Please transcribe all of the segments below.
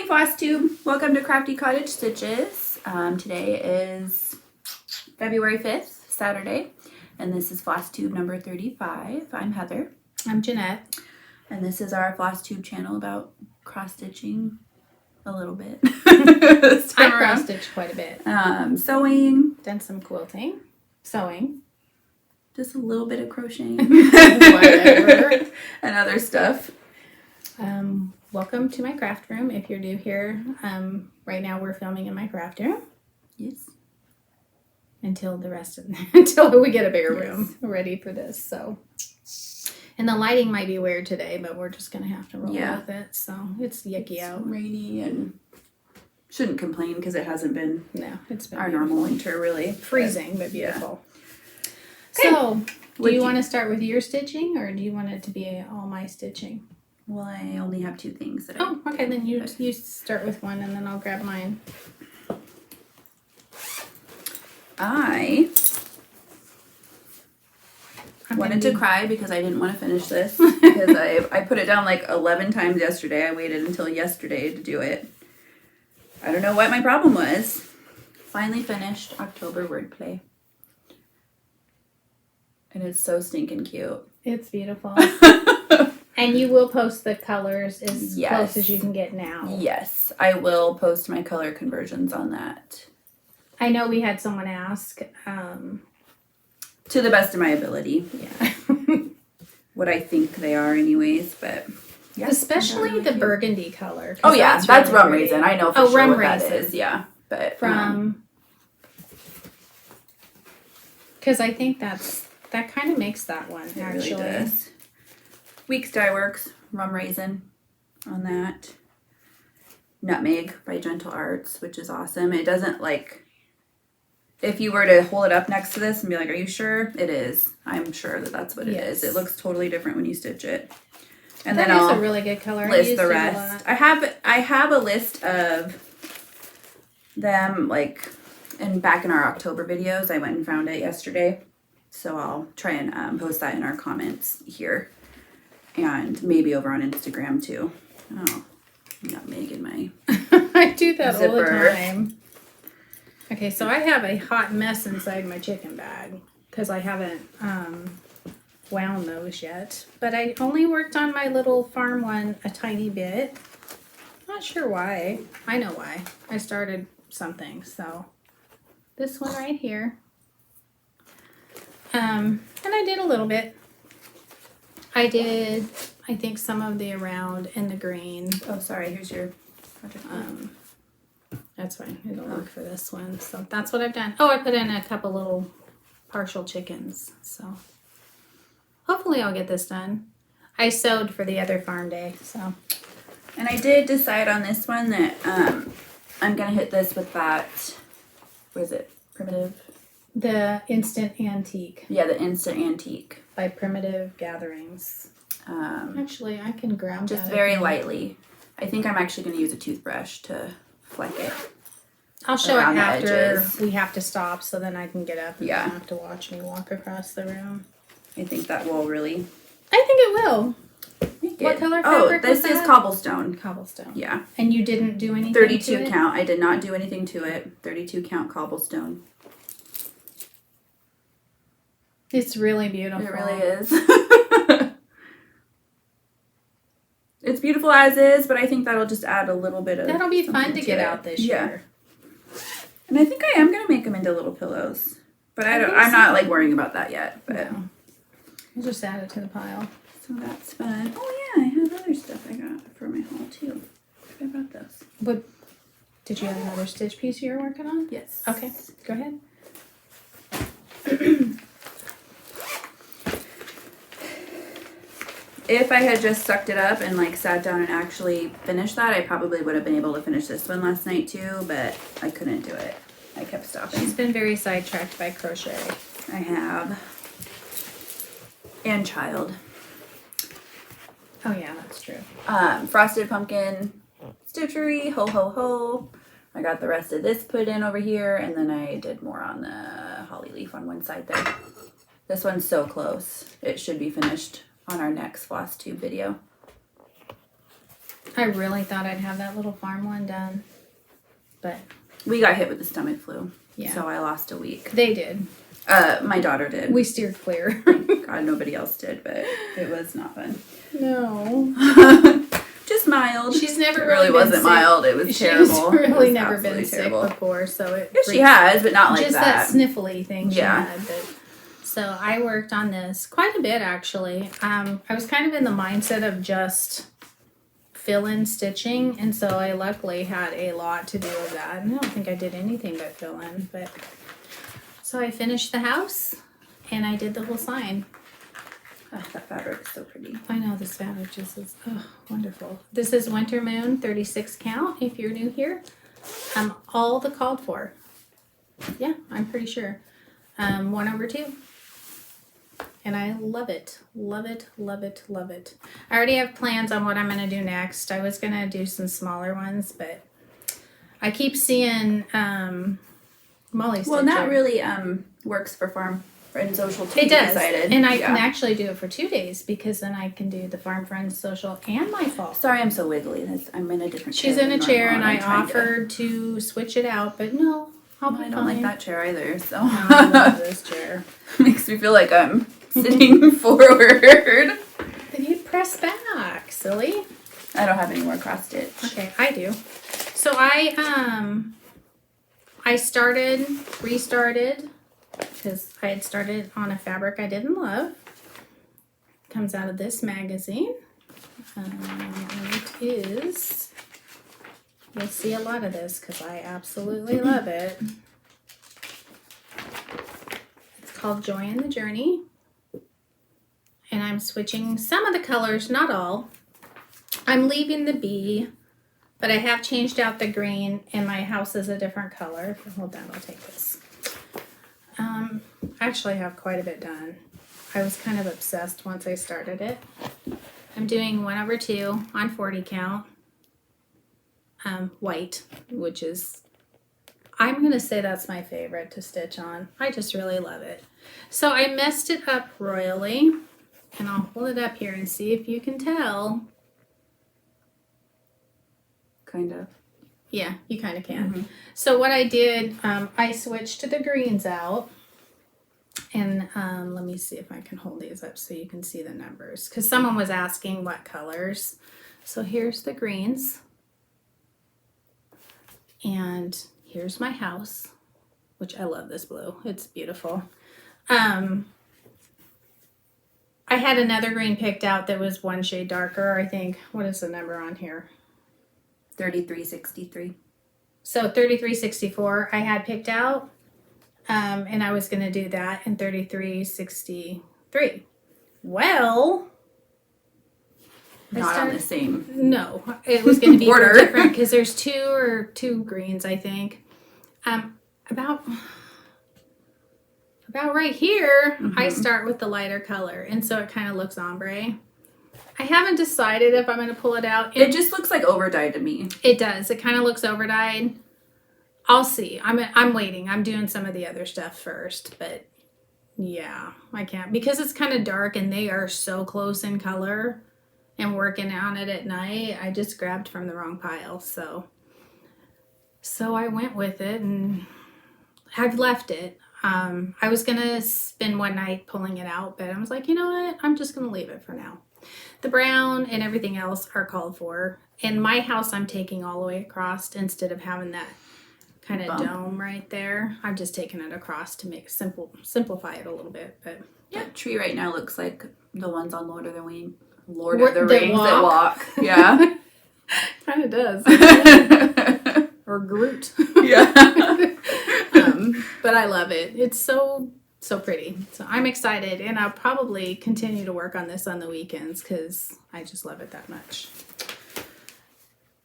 Flosstube. Welcome to Crafty Cottage Stitches. Today is February 5th, Saturday, and this is Flosstube number 35. I'm Heather. I'm Jeanette. And this is our Flosstube channel about cross-stitching a little bit. I cross-stitch quite a bit. Sewing. Done some quilting. Sewing. Just a little bit of crocheting. Whatever. And other stuff. Welcome to my craft room. If you're new here, right now we're filming in my craft room. Yes. Until we get a bigger room ready for this. So, and the lighting might be weird today, but we're just gonna have to roll with it. So it's yucky out, rainy, and shouldn't complain because it hasn't been. No, it's been our normal winter, really freezing, but beautiful. Yeah. So, do you want to start with your stitching, or do you want it to be all my stitching? Well, I only have two things that okay. Then you start with one, and then I'll grab mine. I wanted to cry because I didn't want to finish this because I put it down like 11 times yesterday. I waited until yesterday to do it. I don't know what my problem was. Finally finished October Wordplay. And it's so stinking cute. It's beautiful. And you will post the colors as close as you can get now. Yes, I will post my color conversions on that. I know we had someone ask. To the best of my ability. Yeah. What I think they are anyways, but... Yeah, especially the burgundy color. Oh yeah, that's Rum Raisin. I know for sure what that is. Yeah, but... Because I think that kind of makes that one, actually. Really does. Weeks Dye Works, Rum Raisin on that. Nutmeg by Gentle Arts, which is awesome. It doesn't like... If you were to hold it up next to this and be like, are you sure? It is. I'm sure that that's what it is. It looks totally different when you stitch it. And that then I'll a really good color. List the rest. I have a list of them like back in our October videos. I went and found it yesterday. So I'll try and post that in our comments here. And maybe over on Instagram too. Oh, Nutmeg in my I do that zipper. all the time. Okay, so I have a hot mess inside my chicken bag because I haven't wound those yet. But I only worked on my little farm one a tiny bit. Not sure why. I know why. I started something. So this one right here. And I did a little bit. I did, I think, some of the around and the green. Oh, sorry. Here's your project. That's fine. It'll work for this one. So that's what I've done. Oh, I put in a couple little partial chickens. So hopefully I'll get this done. I sewed for the other farm day. So. And I did decide on this one that I'm going to hit this with that, what is it, Primitive? The Instant Antique. Yeah, the Instant Antique. By Primitive Gatherings. Actually, I can ground just very lightly. I think I'm actually going to use a toothbrush to fleck it. I'll show it after we have to stop so then I can get up and don't have to watch me walk across the room. I think that will really... I think it will. What color fabric this is cobblestone. Cobblestone. Yeah. And you didn't do anything 32 to it? count. I did not do anything to it. 32 count cobblestone. It's really beautiful. It really is. It's beautiful as is, but I think that'll just add a little bit of... That'll be fun to get out this year. And I think I am going to make them into little pillows. But I'm not like worrying about that yet. But no. We'll just add it to the pile. So that's fun. Oh yeah, I have other stuff I got for my haul too. I forgot about those. What? Did you have another stitch piece you were working on? Yes. Okay, go ahead. If I had just sucked it up and like sat down and actually finished that, I probably would have been able to finish this one last night too, but I couldn't do it. I kept stopping. She's been very sidetracked by crochet. I have. And child. Oh yeah, that's true. Frosted pumpkin stitchery, ho ho ho. I got the rest of this put in over here, and then I did more on the holly leaf on one side there. This one's so close. It should be finished on our next Flosstube video. I really thought I'd have that little farm one done, but We got hit with the stomach flu. yeah. So I lost a week. They did. My daughter did. We steered clear. God, nobody else did, but it was not fun. No. Just mild. She's never It really been wasn't sick. mild. It was terrible. She's It really was never been absolutely sick terrible. before, so it Yeah, she has, but not like just that sniffly thing she Yeah. had. But, so I worked on this quite a bit actually. I was kind of in the mindset of just fill-in stitching, and so I luckily had a lot to do with that. And I don't think I did anything but fill-in, but so I finished the house and I did the whole sign. Oh, that fabric's so pretty. I know this fabric just is wonderful. This is Winter Moon 36 count if you're new here. All the called for. Yeah, I'm pretty sure. 1/2. And I love it. Love it, love it, love it. I already have plans on what I'm going to do next. I was going to do some smaller ones, but I keep seeing Molly Stitcher. Well, and that really works for Farm Friend Social too. It does. Decided. And I can actually do it for 2 days because then I can do the Farm Friends Social and my fall. Sorry, I'm so wiggly. I'm in a different chair. She's in a than chair, normal, and I I'm trying offered to switch it out, but no, I'll be I don't like that chair either, so. I love this chair. Makes me feel like I'm sitting forward. Then you press back, silly. I don't have any more cross stitch. Okay, I do. So I restarted, because I had started on a fabric I didn't love. Comes out of this magazine. It is, you'll see a lot of this because I absolutely love it. It's called Joy in the Journey. And I'm switching some of the colors, not all. I'm leaving the bee, but I have changed out the green, and my house is a different color. Hold on, I'll take this. I actually have quite a bit done. I was kind of obsessed once I started it. I'm doing 1/2 on 40 count. White, which is, I'm going to say that's my favorite to stitch on. I just really love it. So I messed it up royally, and I'll hold it up here and see if you can tell. Kind of. Yeah, you kind of can. So what I did, I switched the greens out. And let me see if I can hold these up so you can see the numbers. Because someone was asking what colors. So here's the greens. And here's my house, which I love this blue. It's beautiful. I had another green picked out that was one shade darker, I think. What is the number on here? 3363. So 3364 I had picked out. And I was going to do that in 3363. Well, Not on the same. No, it was going to be Order. different because there's two greens, I think. About right here, I start with the lighter color, and so it kind of looks ombre. I haven't decided if I'm going to pull it out. It just looks like over-dyed to me. It does. It kind of looks over-dyed. I'll see. I'm waiting. I'm doing some of the other stuff first, but yeah, I can't because it's kind of dark and they are so close in color, and working on it at night, I just grabbed from the wrong pile. So I went with it and I've left it. I was going to spend one night pulling it out, but I was like, you know what? I'm just going to leave it for now. The brown and everything else are called for. In my house, I'm taking all the way across instead of having that kind of dome right there. I'm just taking it across to make simplify it a little bit. But yeah, that tree right now looks like the ones on Lord of the Rings that walk. Yeah, kind of does. Or Groot. Yeah. But I love it. It's so pretty. So I'm excited, and I'll probably continue to work on this on the weekends because I just love it that much.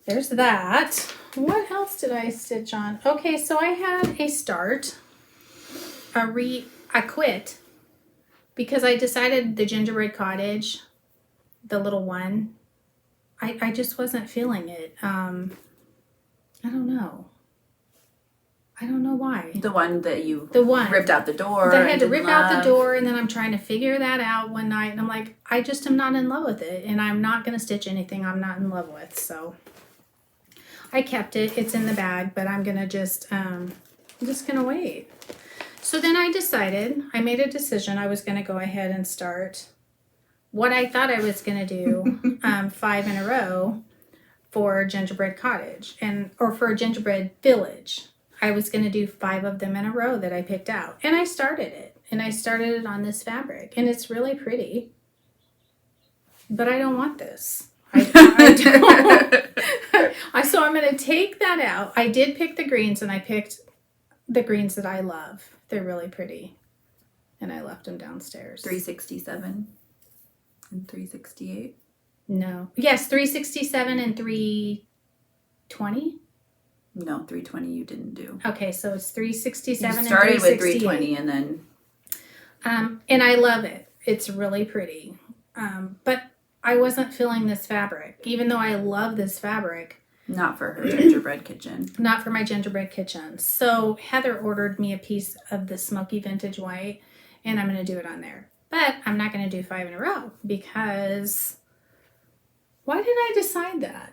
There's that. What else did I stitch on? Okay, so I had a start. I quit because I decided the gingerbread cottage, the little one, I just wasn't feeling it. I don't know. I don't know why. The one that you ripped out the door. I had to rip out the door, and then I'm trying to figure that out one night, and I'm like, I just am not in love with it, and I'm not going to stitch anything I'm not in love with, so I kept it. It's in the bag, but I'm going to just, I'm just going to wait. So then I made a decision I was going to go ahead and start what I thought I was going to do 5 in a row for Gingerbread Cottage, or for Gingerbread Village. I was going to do 5 of them in a row that I picked out. And I started it. And I started it on this fabric. And it's really pretty. But I don't want this. I don't. So I'm going to take that out. I did pick the greens, and I picked the greens that I love. They're really pretty. And I left them downstairs. 367 and 368? No. Yes, 367 and 320. No, 320 you didn't do. Okay, so it's 367 and 368. You started with 320 and then... and I love it. It's really pretty. But I wasn't feeling this fabric. Even though I love this fabric. Not for her gingerbread kitchen. Not for my gingerbread kitchen. So Heather ordered me a piece of the Smoky Vintage White. And I'm going to do it on there. But I'm not going to do 5 in a row. Because... why did I decide that?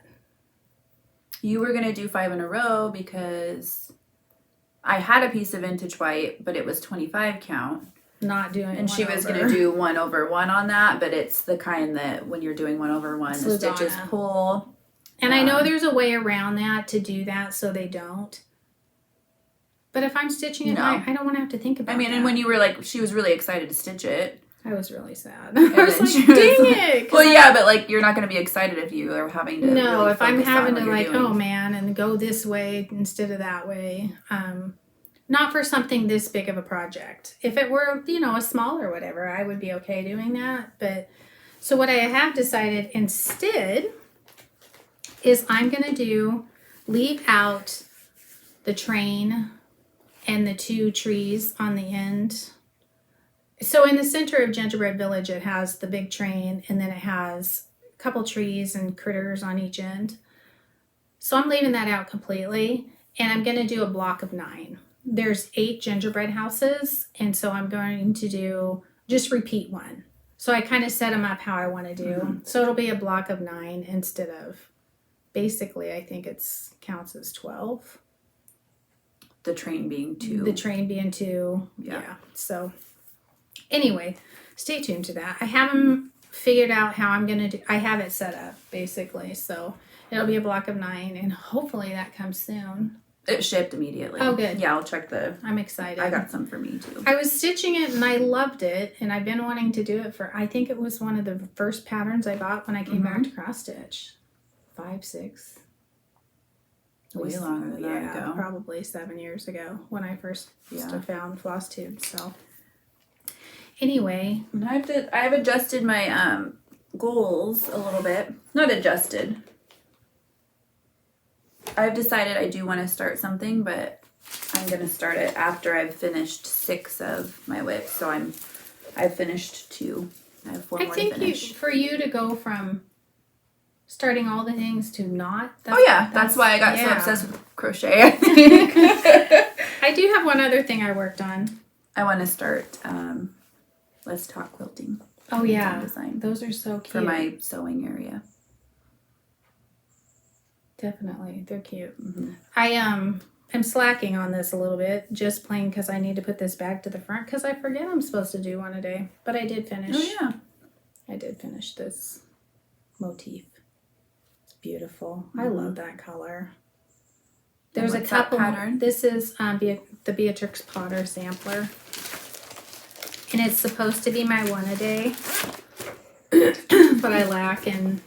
You were going to do 5 in a row because I had a piece of vintage white, but it was 25 count. Not doing And she was going to do 1 over 1 on that, but it's the kind that when you're doing 1 over 1, the stitches pull. And I know there's a way around that to do that so they don't. But if I'm stitching it, I don't want to have to think about it. And when you were like, she was really excited to stitch it. I was really sad. I was like, dang it. Well, yeah, but like you're not going to be excited if you are having to. No, if I'm having to like, oh man, and go this way instead of that way. Not for something this big of a project. If it were, a small or whatever, I would be okay doing that. But so what I have decided instead is I'm going to leave out the train and the 2 trees on the end. So in the center of Gingerbread Village, it has the big train, and then it has a couple trees and critters on each end. So I'm leaving that out completely, and I'm going to do a block of 9. There's 8 gingerbread houses, and so I'm going to just repeat 1. So I kind of set them up how I want to do. Mm-hmm. So it'll be a block of 9 instead of, basically, I think it's counts as 12. The train being 2. The train being 2. Yeah. So... anyway, stay tuned to that. I haven't figured out how I'm going to do. I have it set up, basically. So it'll be a block of 9, and hopefully that comes soon. It shipped immediately. Oh, good. Yeah, I'll check I'm excited. I got some for me, too. I was stitching it, and I loved it, and I've been wanting to do it for, I think it was one of the first patterns I bought when I came back to cross stitch. 5, 6. Way longer than that ago. Probably 7 years ago when I first found Flosstube, so... anyway, I've adjusted my goals a little bit. Not adjusted. I've decided I do want to start something, but I'm going to start it after I've finished 6 of my WIPs. So I've finished 2. I have 4 more to finish. I think for you to go from starting all the things to not. That's why I got so obsessed with crochet, I think. I do have one other thing I worked on. I want to start Let's Talk Quilting. Oh yeah, design. Those are so cute. For my sewing area. Definitely, they're cute. Mm-hmm. I'm slacking on this a little bit, just plain because I need to put this back to the front because I forget I'm supposed to do one a day. But I did finish. Oh yeah, I did finish this motif. It's beautiful. Mm-hmm. I love that color. There's a couple. Pattern? This is the Beatrix Potter sampler. And it's supposed to be my one a day, but I lack in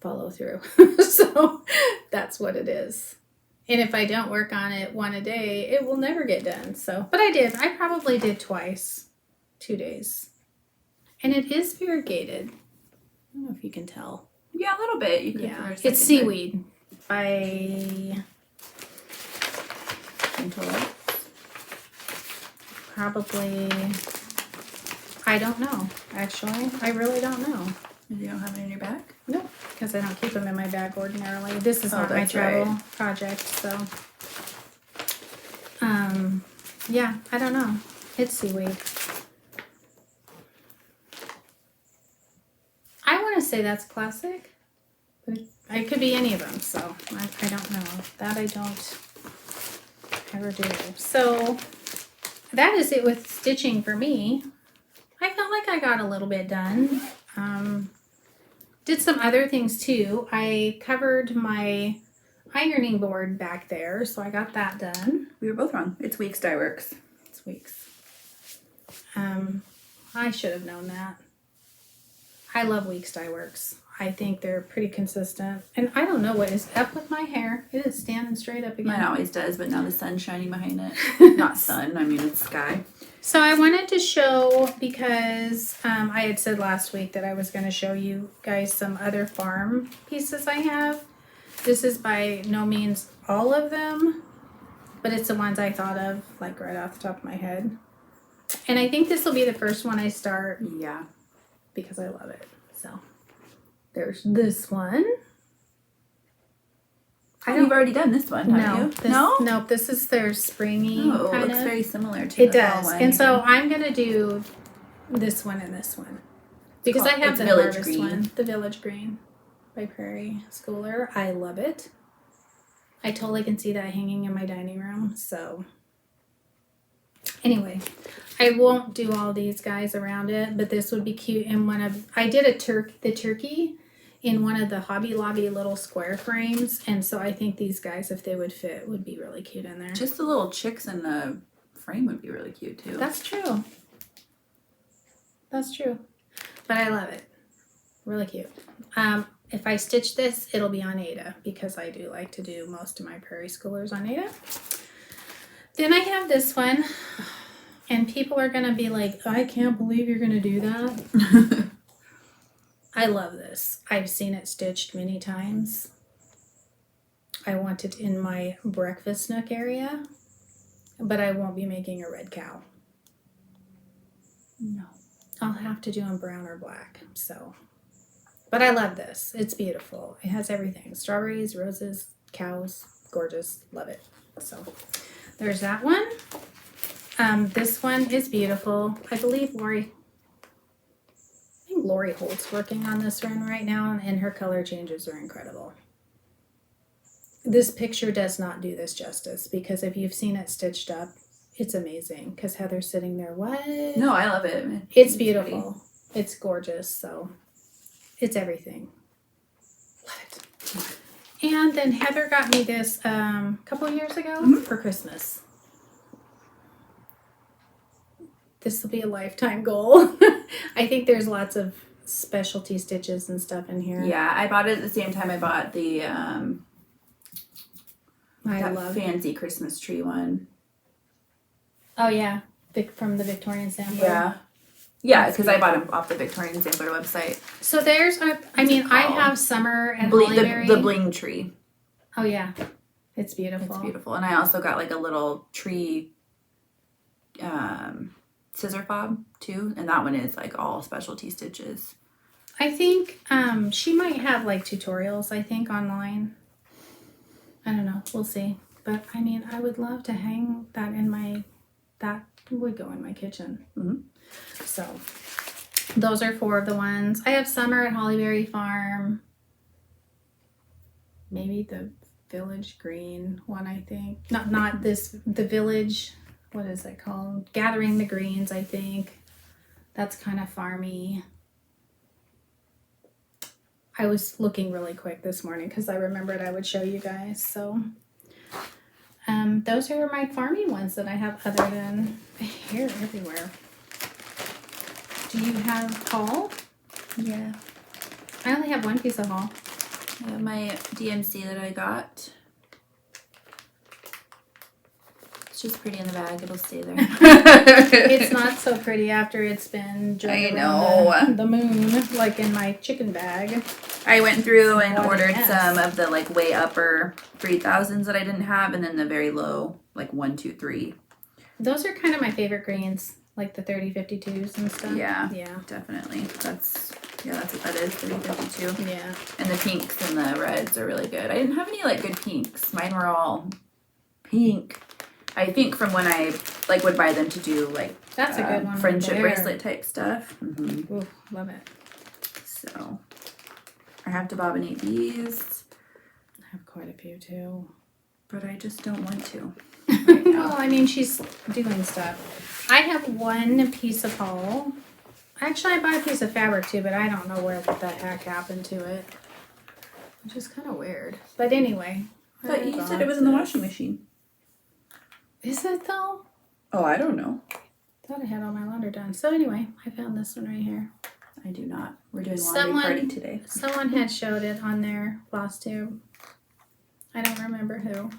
follow through. So that's what it is. And if I don't work on it one a day, it will never get done. So, but I did. I probably did twice, 2 days. And it is variegated. I don't know if you can tell. Yeah, a little bit. You can. Yeah, it's Seaweed by probably, I don't know, actually. I really don't know. You don't have it in your bag? No, because I don't keep them in my bag ordinarily. This is not my travel project, so. Yeah, I don't know. It's seaweed. I want to say that's classic, but it could be any of them, so I don't know. That I don't ever do. So that is it with stitching for me. I felt like I got a little bit done. Did some other things too. I covered my ironing board back there, so I got that done. We were both wrong. It's Weeks Dye Works. It's Weeks. I should have known that. I love Weeks Dye Works. I think they're pretty consistent. And I don't know what is up with my hair. It is standing straight up again. Mine always does, but now the sun's shining behind it. Not sun, I mean it's sky. So I wanted to show, because I had said last week that I was going to show you guys some other farm pieces I have. This is by no means all of them, but it's the ones I thought of, like right off the top of my head. And I think this will be the first one I start. Yeah. Because I love it. So there's this one. You've already done this one, haven't you? No? Nope, this is their springy Oh, it looks kinda. very similar to It the does. fall one. And so I'm going to do this one and this one. Because I have the Village Harvest Green. one. The Village Green by Prairie Schooler. I love it. I totally can see that hanging in my dining room. So anyway, I won't do all these guys around it, but this would be cute in one of... I did the turkey in one of the Hobby Lobby little square frames, and so I think these guys, if they would fit, would be really cute in there. Just the little chicks in the frame would be really cute too. That's true. That's true. But I love it. Really cute. If I stitch this, it'll be on Aida, because I do like to do most of my Prairie Schoolers on Aida. Then I have this one, and people are going to be like, I can't believe you're going to do that. I love this. I've seen it stitched many times. I want it in my breakfast nook area, but I won't be making a red cow. No. I'll have to do them brown or black, so. But I love this. It's beautiful. It has everything. Strawberries, roses, cows. Gorgeous. Love it. So there's that one. This one is beautiful. I believe Lori Holt's working on this one right now, and her color changes are incredible. This picture does not do this justice, because if you've seen it stitched up, it's amazing. Because Heather's sitting there, what? No, I love it. It's beautiful. Pretty. It's gorgeous. So it's everything. Love it. And then Heather got me this a couple years ago for Christmas. This will be a lifetime goal. I think there's lots of specialty stitches and stuff in here. Yeah, I bought it at the same time I bought the fancy Christmas tree one. Oh yeah, from the Victorian Sampler. Yeah. Yeah, because I bought them off the Victorian Sampler website. So there's I have Summer and Hollyberry. The bling tree. Oh yeah, it's beautiful. It's beautiful. And I also got like a little tree scissor fob too, and that one is like all specialty stitches. I think she might have like tutorials, I think, online. I don't know, we'll see. But I mean, I would love to hang that that would go in my kitchen. Mm-hmm. So those are 4 of the ones. I have Summer at Hollyberry Farm. Maybe the Village Green one, I think. Not this, the Village, what is it called? Gathering the Greens, I think. That's kind of farmy. I was looking really quick this morning because I remembered I would show you guys. So those are my farmy ones that I have, other than hair everywhere. Do you have haul? Yeah. I only have one piece of haul. My DMC that I got. It's just pretty in the bag. It'll stay there. It's not so pretty after it's been I know. The moon, like in my chicken bag. I went through and ordered some of the like way upper 3000s that I didn't have, and then the very low like 1, 2, 3. Those are kind of my favorite greens, like the 3052s and stuff. Yeah, yeah, definitely. That's what that is, 3052. Yeah, and the pinks and the reds are really good. I didn't have any like good pinks. Mine were all pink. I think from when I like would buy them to do like That's a good one. friendship right there. bracelet type stuff. Ooh, love it. So I have to bobbinate these, I have quite a few too. but I just don't want to. Well, I mean, she's doing stuff. I have one piece of haul. Actually, I bought a piece of fabric too, but I don't know where the heck happened to it. Which is kind of weird. But anyway. But you said it was in the washing machine. Is it though? Oh, I don't know. Thought I had all my laundry done. So anyway, I found this one right here. I do not. We're doing laundry party today. Someone had showed it on their Flosstube. I don't remember who.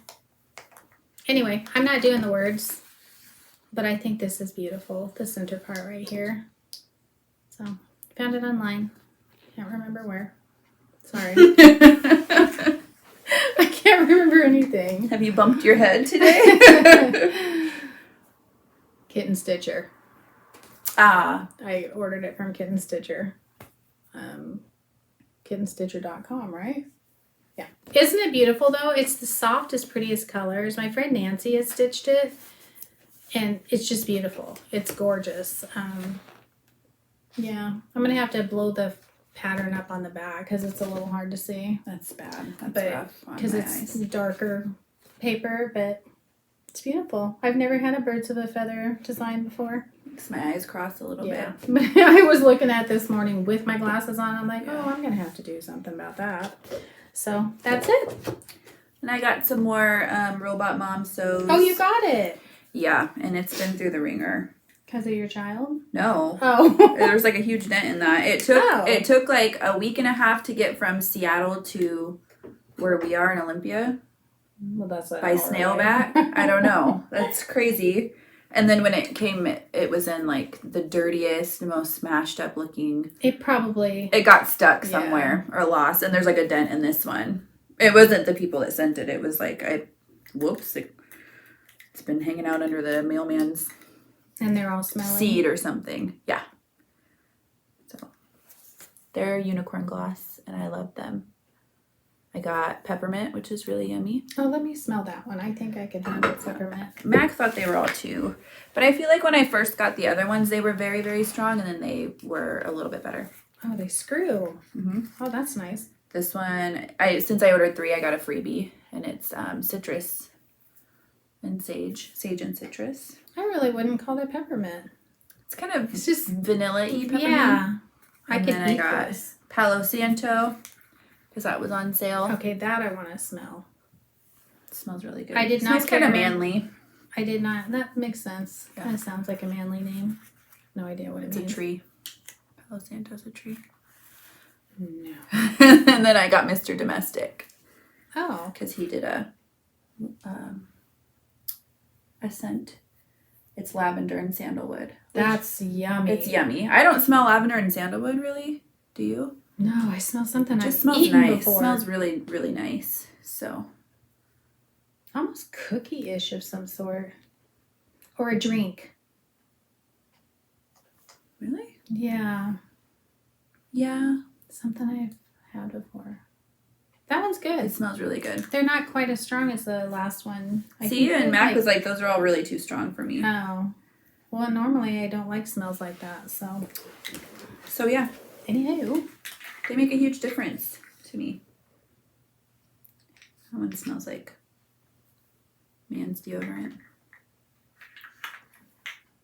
Anyway, I'm not doing the words, but I think this is beautiful. The center part right here. So, found it online. Can't remember where. Sorry. I can't remember anything. Have you bumped your head today? Kitten Stitcher. Ah. I ordered it from Kitten Stitcher. KittenStitcher.com, right? Yeah. Isn't it beautiful though? It's the softest, prettiest colors. My friend Nancy has stitched it and it's just beautiful. It's gorgeous. Yeah. I'm going to have to blow the pattern up on the back because it's a little hard to see. That's bad. That's rough on because my it's eyes. darker paper, but it's beautiful. I've never had a birds of a feather design before. Makes my eyes cross a little bit. But I was looking at this morning with my glasses on. I'm like, oh, I'm going to have to do something about that. So that's it. And I got some more Robot Mom sews. Oh, you got it. Yeah, and it's been through the ringer. Because of your child? No. Oh. There's like a huge dent in that. It took like a week and a half to get from Seattle to where we are in Olympia. Well, that's by snailback. I don't know. That's crazy. And then when it came, it was in like the dirtiest, most smashed up looking. It got stuck somewhere or lost. And there's like a dent in this one. It wasn't the people that sent it. It was like, it's been hanging out under the mailman's and they're all smelling. Seed or something. Yeah. So they're unicorn gloss and I love them. I got peppermint, which is really yummy. Oh, let me smell that one. I think I could handle peppermint. Mac thought they were all two. But I feel like when I first got the other ones, they were very, very strong, and then they were a little bit better. Oh, they screw. Mm-hmm. Oh, that's nice. This one, since I ordered 3, I got a freebie, and it's citrus and sage. Sage and citrus. I really wouldn't call it peppermint. It's just vanilla-y peppermint. Yeah. I could I eat got this. Palo Santo, because that was on sale. Okay, that I want to smell. It smells really good. I did not. It's kind of manly. I did not. That makes sense. Yeah. Kind of sounds like a manly name. No idea what it means. It's a tree. Palo Santo's a tree. No. And then I got Mr. Domestic. Oh. Because he did a scent. It's lavender and sandalwood. That's yummy. It's yummy. I don't smell lavender and sandalwood really. Do you? No, I smell something It just I've smells eaten nice. before. It smells really, really nice. So Almost cookie-ish of some sort. Or a drink. really? Yeah. Yeah. Something I've had before. That one's good. It smells really good. They're not quite as strong as the last one. See, and Mac was like, those are all really too strong for me. Oh. Well, normally I don't like smells like that, so. So yeah, Anywho. they make a huge difference to me. That one smells like man's deodorant.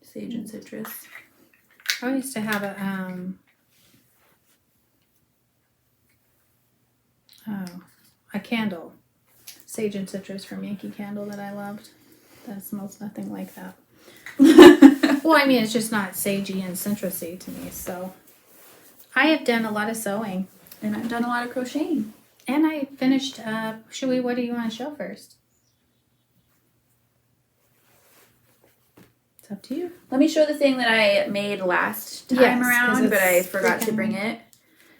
Sage and citrus. I used to have a candle. Sage and citrus from Yankee Candle that I loved. That smells nothing like that. Well, I mean, it's just not sagey and citrusy to me, so. I have done a lot of sewing. And I've done a lot of crocheting. And I finished, what do you want to show first? It's up to you. Let me show the thing that I made last time around, but I forgot to bring it.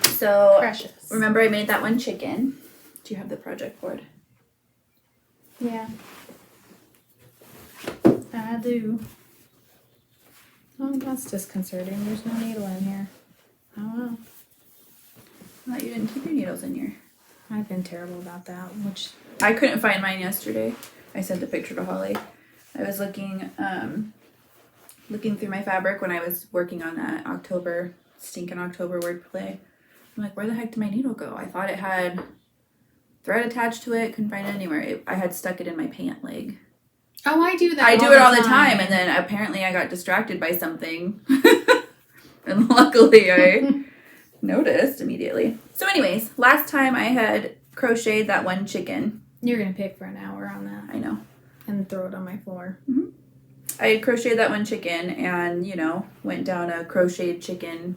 So, Precious. remember I made that one chicken. Do you have the project board? Yeah. I do. Oh, that's disconcerting. There's no needle in here. Oh, well. I thought you didn't keep your needles in here. I've been terrible about that, which... I couldn't find mine yesterday. I sent the picture to Holly. I was looking through my fabric when I was working on that stinking October wordplay. I'm like, where the heck did my needle go? I thought it had thread attached to it. Couldn't find it anywhere. I had stuck it in my pant leg. Oh, I do that. I do it all the time, and then apparently I got distracted by something, and luckily I noticed immediately. So, anyways, last time I had crocheted that one chicken. You're gonna pick for an hour on that. I know. And throw it on my floor. Mm-hmm. I had crocheted that one chicken, and went down a crocheted chicken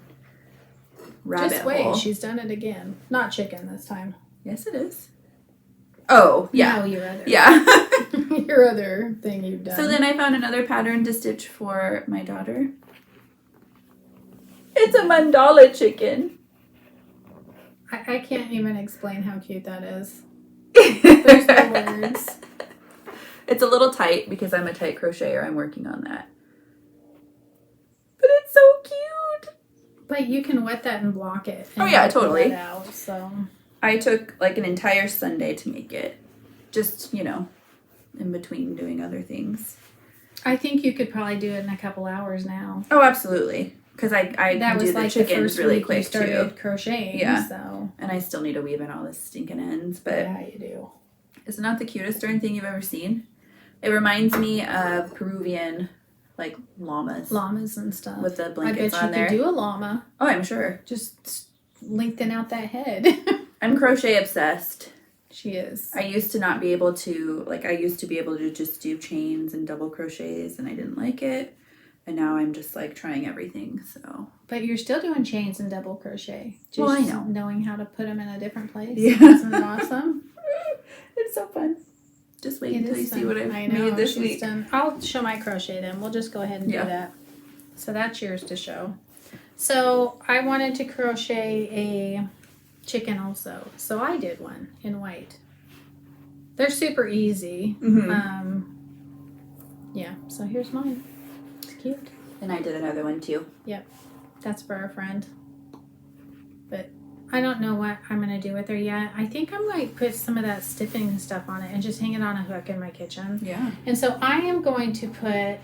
rabbit Just wait, hole. she's done it again. Not chicken this time. Yes, it is. Oh, yeah. No, your other. Yeah. Your other thing you've done. So then I found another pattern to stitch for my daughter. It's a mandala chicken. I can't even explain how cute that is. There's no words. It's a little tight because I'm a tight crocheter. I'm working on that. But it's so cute. But you can wet that and block it. Oh yeah, totally. It out, so. I took like an entire Sunday to make it. Just, in between doing other things. I think you could probably do it in a couple hours now. Oh, absolutely. Because I that can was do the like chickens the first really week quick you started too. crocheting. Yeah. So. And I still need to weave in all the stinking ends. But Yeah, you do. Isn't that the cutest darn thing you've ever seen? It reminds me of Peruvian, like, llamas. Llamas and stuff. With the I blankets bet you on there. could do a llama. Oh, I'm sure. Just lengthen out that head. I'm crochet obsessed. She is. I used to not be able to, I used to be able to just do chains and double crochets, and I didn't like it. And now I'm just, trying everything, so. But you're still doing chains and double crochet. Just Well, I know. knowing how to put them in a different place. Yeah. Isn't it awesome? It's so fun. Just wait until you see what I've I know, made this she's week. done. I'll show my crochet then. We'll just go ahead and do that. So that's yours to show. So I wanted to crochet a chicken also. So I did one in white. They're super easy. Mm-hmm. Yeah, so here's mine. It's cute. And I did another one too. That's for our friend. But I don't know what I'm going to do with her yet. I think I might put some of that stiffening stuff on it and just hang it on a hook in my kitchen. Yeah. And so I am going to put,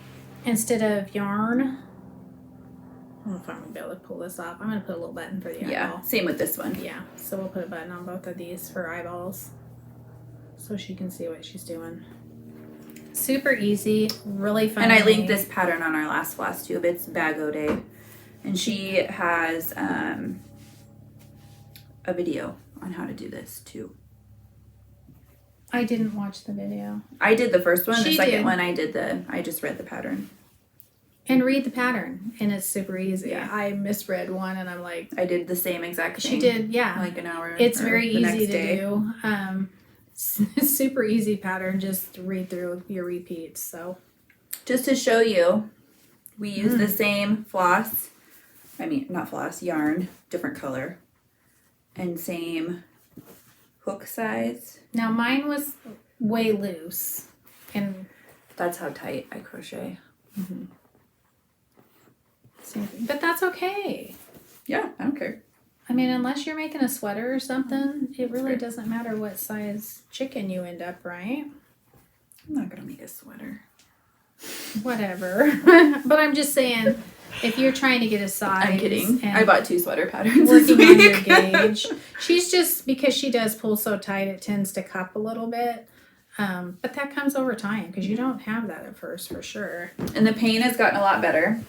instead of yarn, I don't know if I'm going to be able to pull this off. I'm going to put a little button for the eyeball. Yeah, same with this one. Yeah, so we'll put a button on both of these for eyeballs so she can see what she's doing. Super easy, really fun. And I linked this pattern on our last Flosstube. It's Bago Day. And she has a video on how to do this too. I didn't watch the video. I did the first one. She The second did. one I just read the pattern. And read the pattern, and it's super easy. Yeah. I misread one, and I'm like, I did the same exact thing. she did, yeah. Like an hour. It's or very the easy next to day. do. Super easy pattern. Just read through your repeats. So Just to show you, we use the same floss. I mean, not floss, yarn, different color. And same hook size. now mine was way loose, and That's how tight I crochet. but that's okay. Yeah, I don't care. I mean, unless you're making a sweater or something, it really Fair. doesn't matter what size chicken you end up, right? I'm not gonna make a sweater. Whatever. But I'm just saying, if you're trying to get a size. I'm kidding. and I bought 2 sweater patterns this working on your week. gauge. She's just, because she does pull so tight, it tends to cup a little bit. But that comes over time because you don't have that at first for sure. And the paint has gotten a lot better.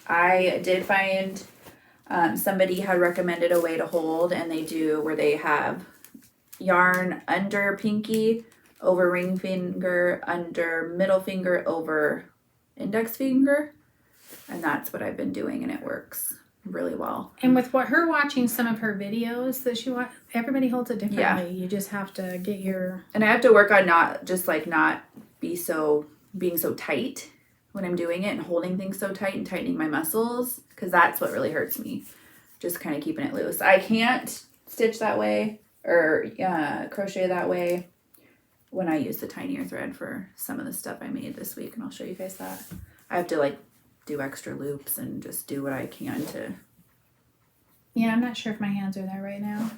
I did find somebody had recommended a way to hold, and they do where they have yarn under pinky, over ring finger, under middle finger, over index finger. And that's what I've been doing, and it works really well. And with her watching some of her videos that she watch, everybody holds it differently. Yeah. You just have to get your. And I have to work on not being so tight when I'm doing it and holding things so tight and tightening my muscles, because that's what really hurts me. Just kind of keeping it loose. I can't stitch that way or crochet that way when I use the tinier thread for some of the stuff I made this week, and I'll show you guys that. I have to do extra loops and just do what I can to. Yeah, I'm not sure if my hands are there right now.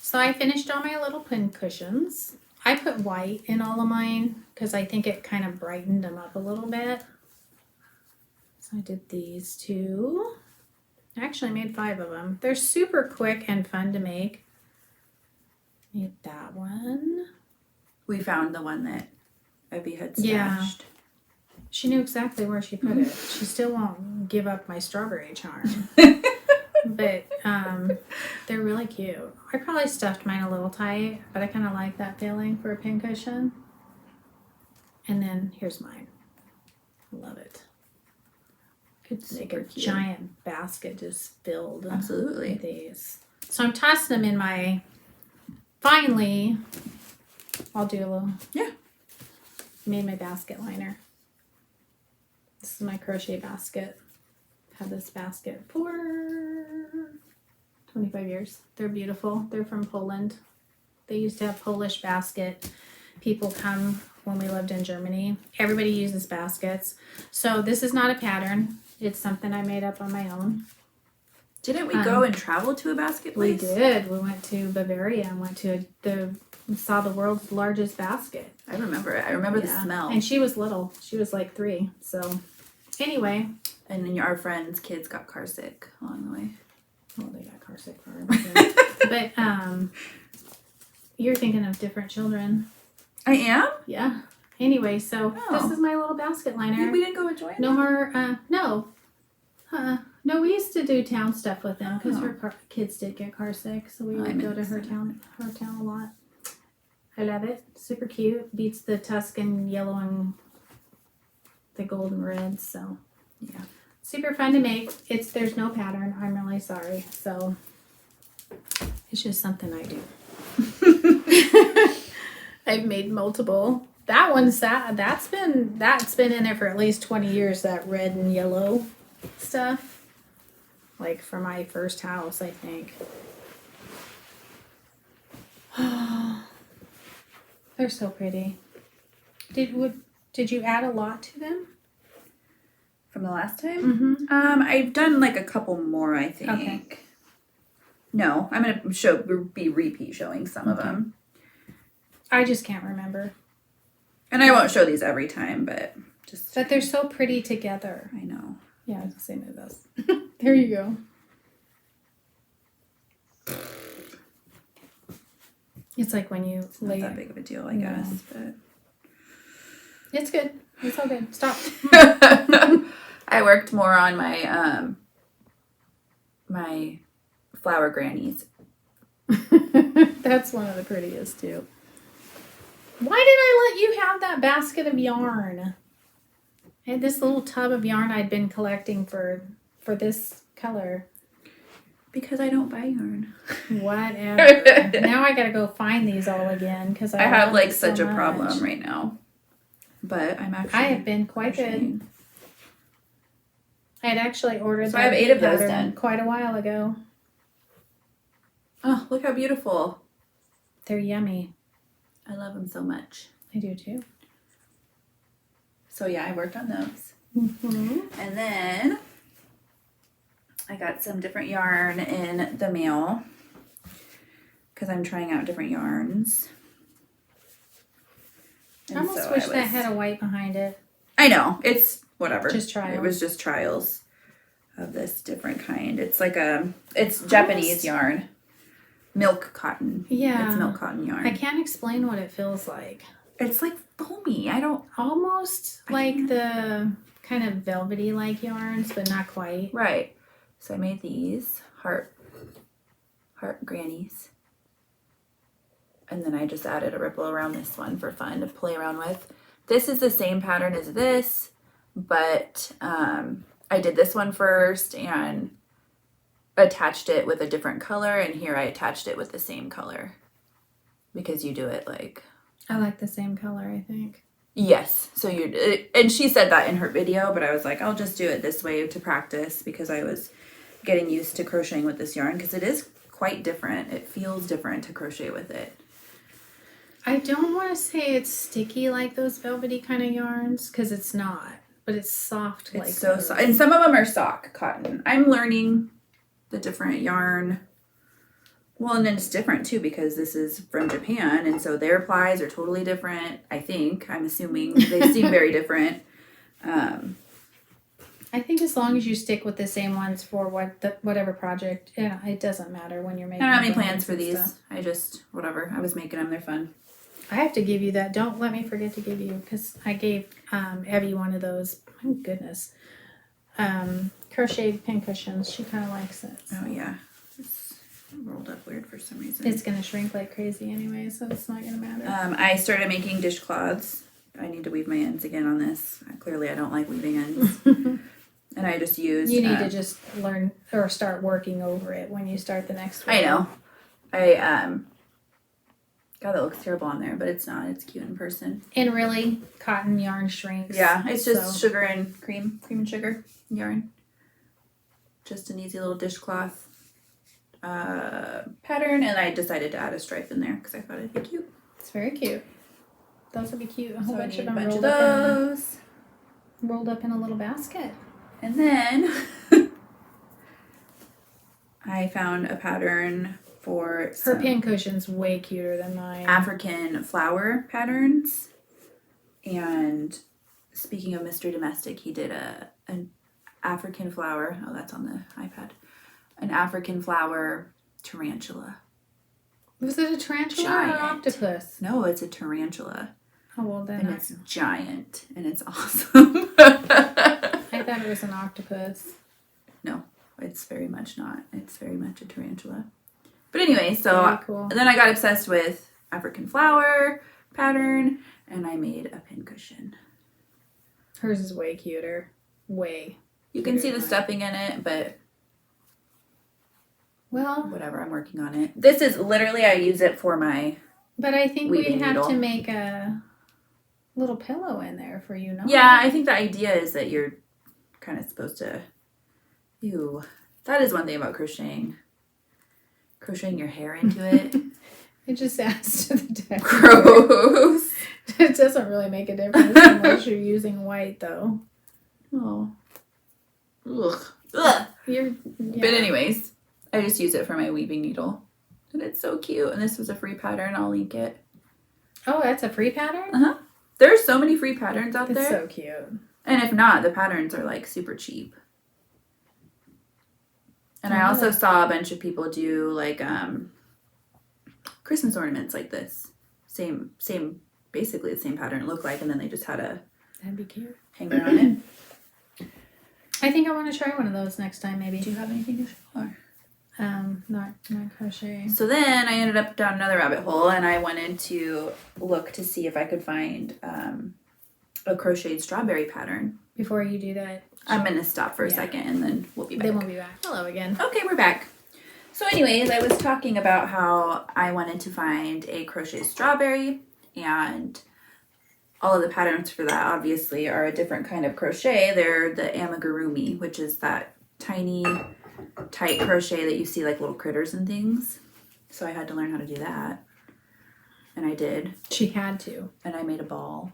So I finished all my little pin cushions. I put white in all of mine because I think it kind of brightened them up a little bit. So I did these two. I actually made 5 of them. They're super quick and fun to make. Made that one. We found the one that Evie had stashed. Yeah. She knew exactly where she put it. She still won't give up my strawberry charm. But they're really cute. I probably stuffed mine a little tight, but I kind of like that feeling for a pincushion. And then here's mine. Love it. Could make a giant basket just filled. Absolutely. With these. So I'm tossing them in my, finally, I'll do a little. Yeah. Made my basket liner. This is my crochet basket. Had this basket for 25 years. They're beautiful. They're from Poland. They used to have Polish basket people come when we lived in Germany. Everybody uses baskets. So this is not a pattern. It's something I made up on my own. Didn't we go and travel to a basket place? We did. We went to Bavaria and went to saw the world's largest basket. I remember it. I remember the smell. And she was little. She was like 3. So anyway. And then our friends' kids got car sick along the way. Well, they got car sick for everything. But you're thinking of different children. I am? Yeah. Anyway, so this is my little basket liner. We didn't go with Joy? No more, no. No, we used to do town stuff with them because her kids did get car sick. So we would go to her town a lot. I love it. Super cute. Beats the Tuscan yellow and the golden red. So, yeah. Super fun to make. There's no pattern. I'm really sorry. So, it's just something I do. I've made multiple. That one's that's been in there for at least 20 years, that red and yellow stuff. Like for my first house, I think. They're so pretty. Did you add a lot to them? From the last time? Mm-hmm. I've done like a couple more, I think. Okay. No, I'm going to be repeat showing some of them. I just can't remember. And I won't show these every time, but just... But they're so pretty together. I know. Yeah, I was the same as this. There you go. It's like when you lay... Not that big of a deal, I guess. But it's good. It's all good. Stop. I worked more on my my flower grannies. That's one of the prettiest too. Why did I let you have that basket of yarn? I had this little tub of yarn I'd been collecting for this color. Because I don't buy yarn. Whatever. Now I gotta go find these all again because I have like so such a much. problem right now. But I'm actually... I have been quite good. I had actually ordered So I have 8 of those done. Quite a while ago. Oh, look how beautiful. They're yummy. I love them so much. I do too. So yeah, I worked on those. Mm-hmm. And then I got some different yarn in the mail because I'm trying out different yarns. I almost wish that had a white behind it. I know. It's whatever. Just trials. It was just trials of this different kind. It's like it's Japanese yarn. Milk cotton. Yeah. It's milk cotton yarn. I can't explain what it feels like. It's like foamy. Almost like the kind of velvety like yarns, but not quite. Right. So I made these heart grannies. And then I just added a ripple around this one for fun to play around with. This is the same pattern as this, but I did this one first and attached it with a different color, and here I attached it with the same color because you do it like... I like the same color, I think. Yes. So and she said that in her video, but I was like, I'll just do it this way to practice because I was getting used to crocheting with this yarn because it is quite different. It feels different to crochet with it. I don't want to say it's sticky like those velvety kind of yarns because it's not, but it's soft like so those. soft. And some of them are sock cotton. I'm learning the different yarn Well, and then it's different too because this is from Japan, and so their plies are totally different. I think I'm assuming they seem very different. I think as long as you stick with the same ones for whatever project, yeah, it doesn't matter when you're making. I don't have any plans for these. Stuff. I just whatever. I was making them. They're fun. I have to give you that. Don't let me forget to give you because I gave Evie one of those. My goodness, crocheted pin cushions. She kind of likes it. So. Oh yeah. Rolled up weird for some reason. It's gonna shrink like crazy anyway, so it's not gonna matter. I started making dishcloths. I need to weave my ends again on this. Clearly, I don't like weaving ends, and I just used. You need to just learn or start working over it when you start the next one. I know. God, that looks terrible on there, but it's not. It's cute in person. And really, cotton yarn shrinks. Yeah, it's just sugar and cream and sugar yarn. Just an easy little dishcloth. Pattern, and I decided to add a stripe in there because I thought it'd be cute. It's very cute. Those would be cute. A whole bunch of them rolled up in a little basket. And then I found a pattern for her pin cushion's way cuter than mine. African flower patterns. And speaking of Mr. Domestic, he did an African flower. Oh, that's on the iPad. An African flower tarantula. Was it a tarantula or an octopus? No, it's a tarantula. Oh, well then. And it's giant, and it's awesome. I thought it was an octopus. No, it's very much not. It's very much a tarantula. But anyway, so cool. Then I got obsessed with African flower pattern, and I made a pin cushion. Hers is way cuter. Way. You can see the stuffing in it, but... Well, whatever, I'm working on it. This is literally, I use it for my But I think we have needle. to make a little pillow in there for you, no? Yeah, I think the idea is that you're kind of supposed to... Ew. That is one thing about crocheting. Crocheting your hair into it. It just adds to the texture. Gross. It doesn't really make a difference unless you're using white, though. Oh. Ugh. Ugh. But anyways... I just use it for my weaving needle. And it's so cute. And this was a free pattern. I'll link it. Oh, that's a free pattern? Uh-huh. There's so many free patterns out there. It's so cute. And if not, the patterns are like super cheap. And I also saw a bunch of people do like Christmas ornaments like this. Same, basically the same pattern it looked like. And then they just had a That'd be cute. hanger on it. I think I want to try one of those next time, maybe. Do you have anything to show? Or? Not crochet. So then I ended up down another rabbit hole, and I wanted to look to see if I could find a crocheted strawberry pattern. Before you do that, I'm going to stop for a second, and then we'll be back. Then we'll be back. Hello again. Okay, we're back. So anyways, I was talking about how I wanted to find a crocheted strawberry, and all of the patterns for that obviously are a different kind of crochet. They're the Amigurumi, which is that tiny... tight crochet that you see like little critters and things. So I had to learn how to do that. And I did. She had to. And I made a ball.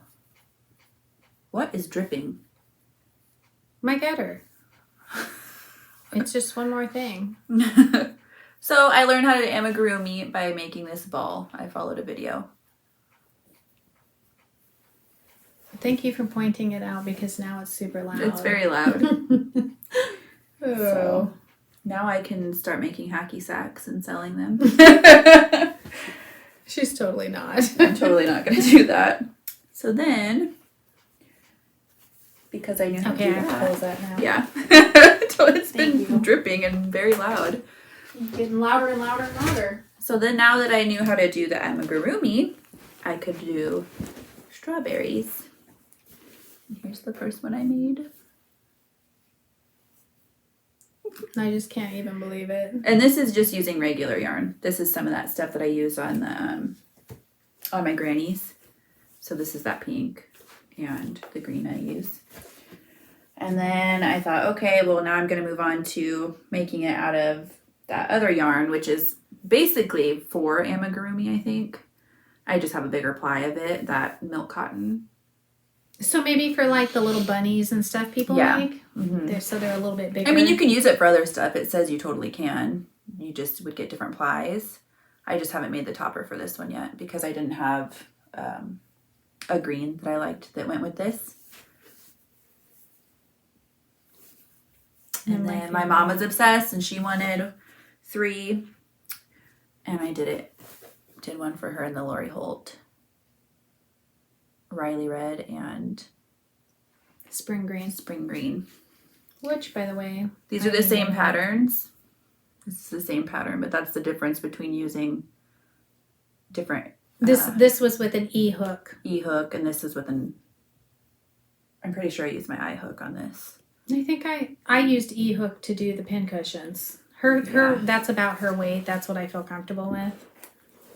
What is dripping? My gutter. It's just one more thing. So I learned how to do amigurumi by making this ball. I followed a video. Thank you for pointing it out because now it's super loud. It's very loud. Oh. So now I can start making hacky sacks and selling them. She's totally not. I'm totally not going to do that. So then, because I knew how to do I have to close that now. Yeah. So it's been dripping and very loud. Getting louder and louder and louder. So then now that I knew how to do the amigurumi, I could do strawberries. And here's the first one I made. I just can't even believe it. And this is just using regular yarn. This is some of that stuff that I use on the on my grannies. So this is that pink and the green I use. And then I thought, okay, well now I'm going to move on to making it out of that other yarn, which is basically for amigurumi, I think. I just have a bigger ply of it, that milk cotton. So maybe for like the little bunnies and stuff people make? Mm-hmm. They're a little bit bigger. I mean, you can use it for other stuff. It says you totally can. you just would get different plies. I just haven't made the topper for this one yet because I didn't have a green that I liked that went with this. And then my mom was obsessed and she wanted 3. And I did one for her in the Lori Holt, Riley red, and spring green. Which, by the way, these are the same patterns. This is the same pattern, but that's the difference between using different. This was with an E hook. And this is with an. I'm pretty sure I used my I hook on this. I think I used E hook to do the pin cushions. Her that's about her weight. That's what I feel comfortable with.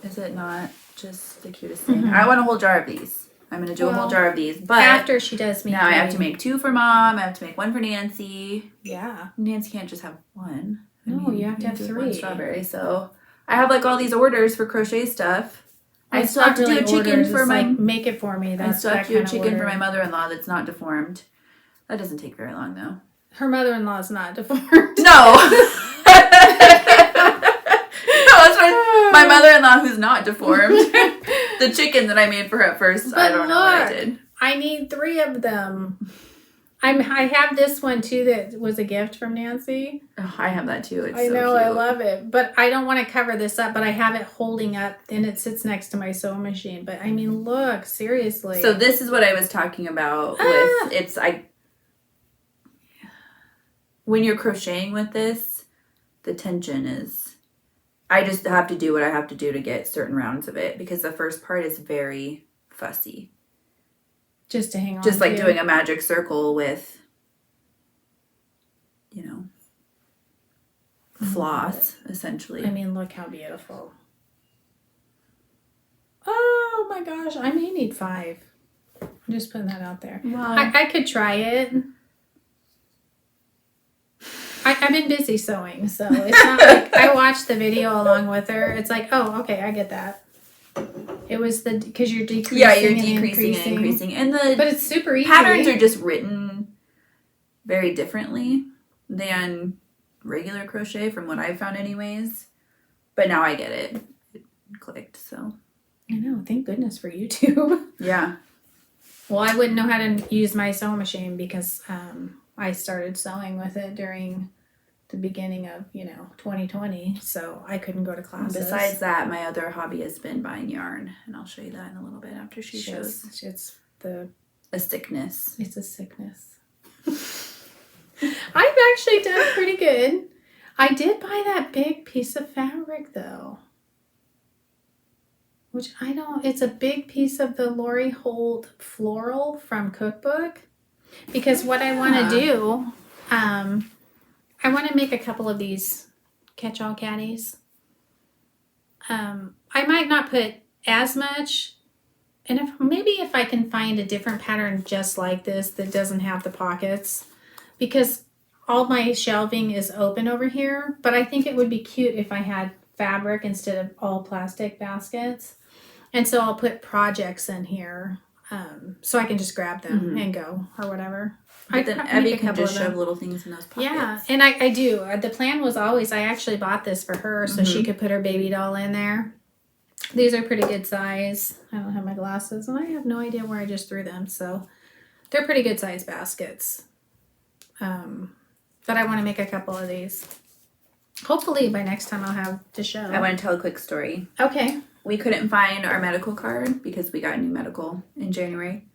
Is it not just the cutest thing? I want a whole jar of these. I'm gonna do a whole jar of these, but after she does me, now I have to make 2 for Mom. I have to make 1 for Nancy. Yeah, Nancy can't just have 1. No, you have to have 3. 1 strawberry. So I have like all these orders for crochet stuff. I still have to do a chicken for my. Make it for me. I still have to do a chicken for my mother-in-law that's not deformed. That doesn't take very long though. Her mother-in-law is not deformed. No. That's my mother-in-law who's not deformed. The chicken that I made for her at first, but I don't know what I did. I need 3 of them. I have this one too that was a gift from Nancy. Oh, I have that too. It's I so know, cute. I love it. But I don't want to cover this up, but I have it holding up and it sits next to my sewing machine. But I mean, look, seriously. So this is what I was talking about with when you're crocheting with this, the tension is, I just have to do what I have to do to get certain rounds of it because the first part is very fussy. Just to hang on. Just like doing a magic circle with, floss, essentially. I mean, look how beautiful. Oh my gosh, I may need 5. I'm just putting that out there. Wow. I could try it. I've been busy sewing, so it's not like I watched the video along with her. It's like, oh, okay, I get that. It was because you're decreasing. Yeah, you're decreasing and increasing. But it's super easy. Patterns are just written very differently than regular crochet from what I've found anyways. But now I get it. It clicked, so. I know. Thank goodness for YouTube. Yeah. Well, I wouldn't know how to use my sewing machine because I started sewing with it during the beginning of 2020, so I couldn't go to classes. Besides that, my other hobby has been buying yarn, and I'll show you that in a little bit after she shows. It's a sickness. It's a sickness. I've actually done pretty good. I did buy that big piece of fabric though, which it's a big piece of the Lori Holt floral from Cookbook, because what I want to do, I want to make a couple of these catch-all caddies. I might not put as much, and if I can find a different pattern just like this that doesn't have the pockets, because all my shelving is open over here, but I think it would be cute if I had fabric instead of all plastic baskets. And so I'll put projects in here so I can just grab them and go or whatever. But then Abby can just shove little things in those pockets. Yeah, and I do. The plan was always, I actually bought this for her so she could put her baby doll in there. These are pretty good size. I don't have my glasses, and I have no idea where I just threw them. So they're pretty good size baskets. But I want to make a couple of these. Hopefully by next time I'll have to show. I want to tell a quick story. Okay. We couldn't find our medical card because we got a new medical in January.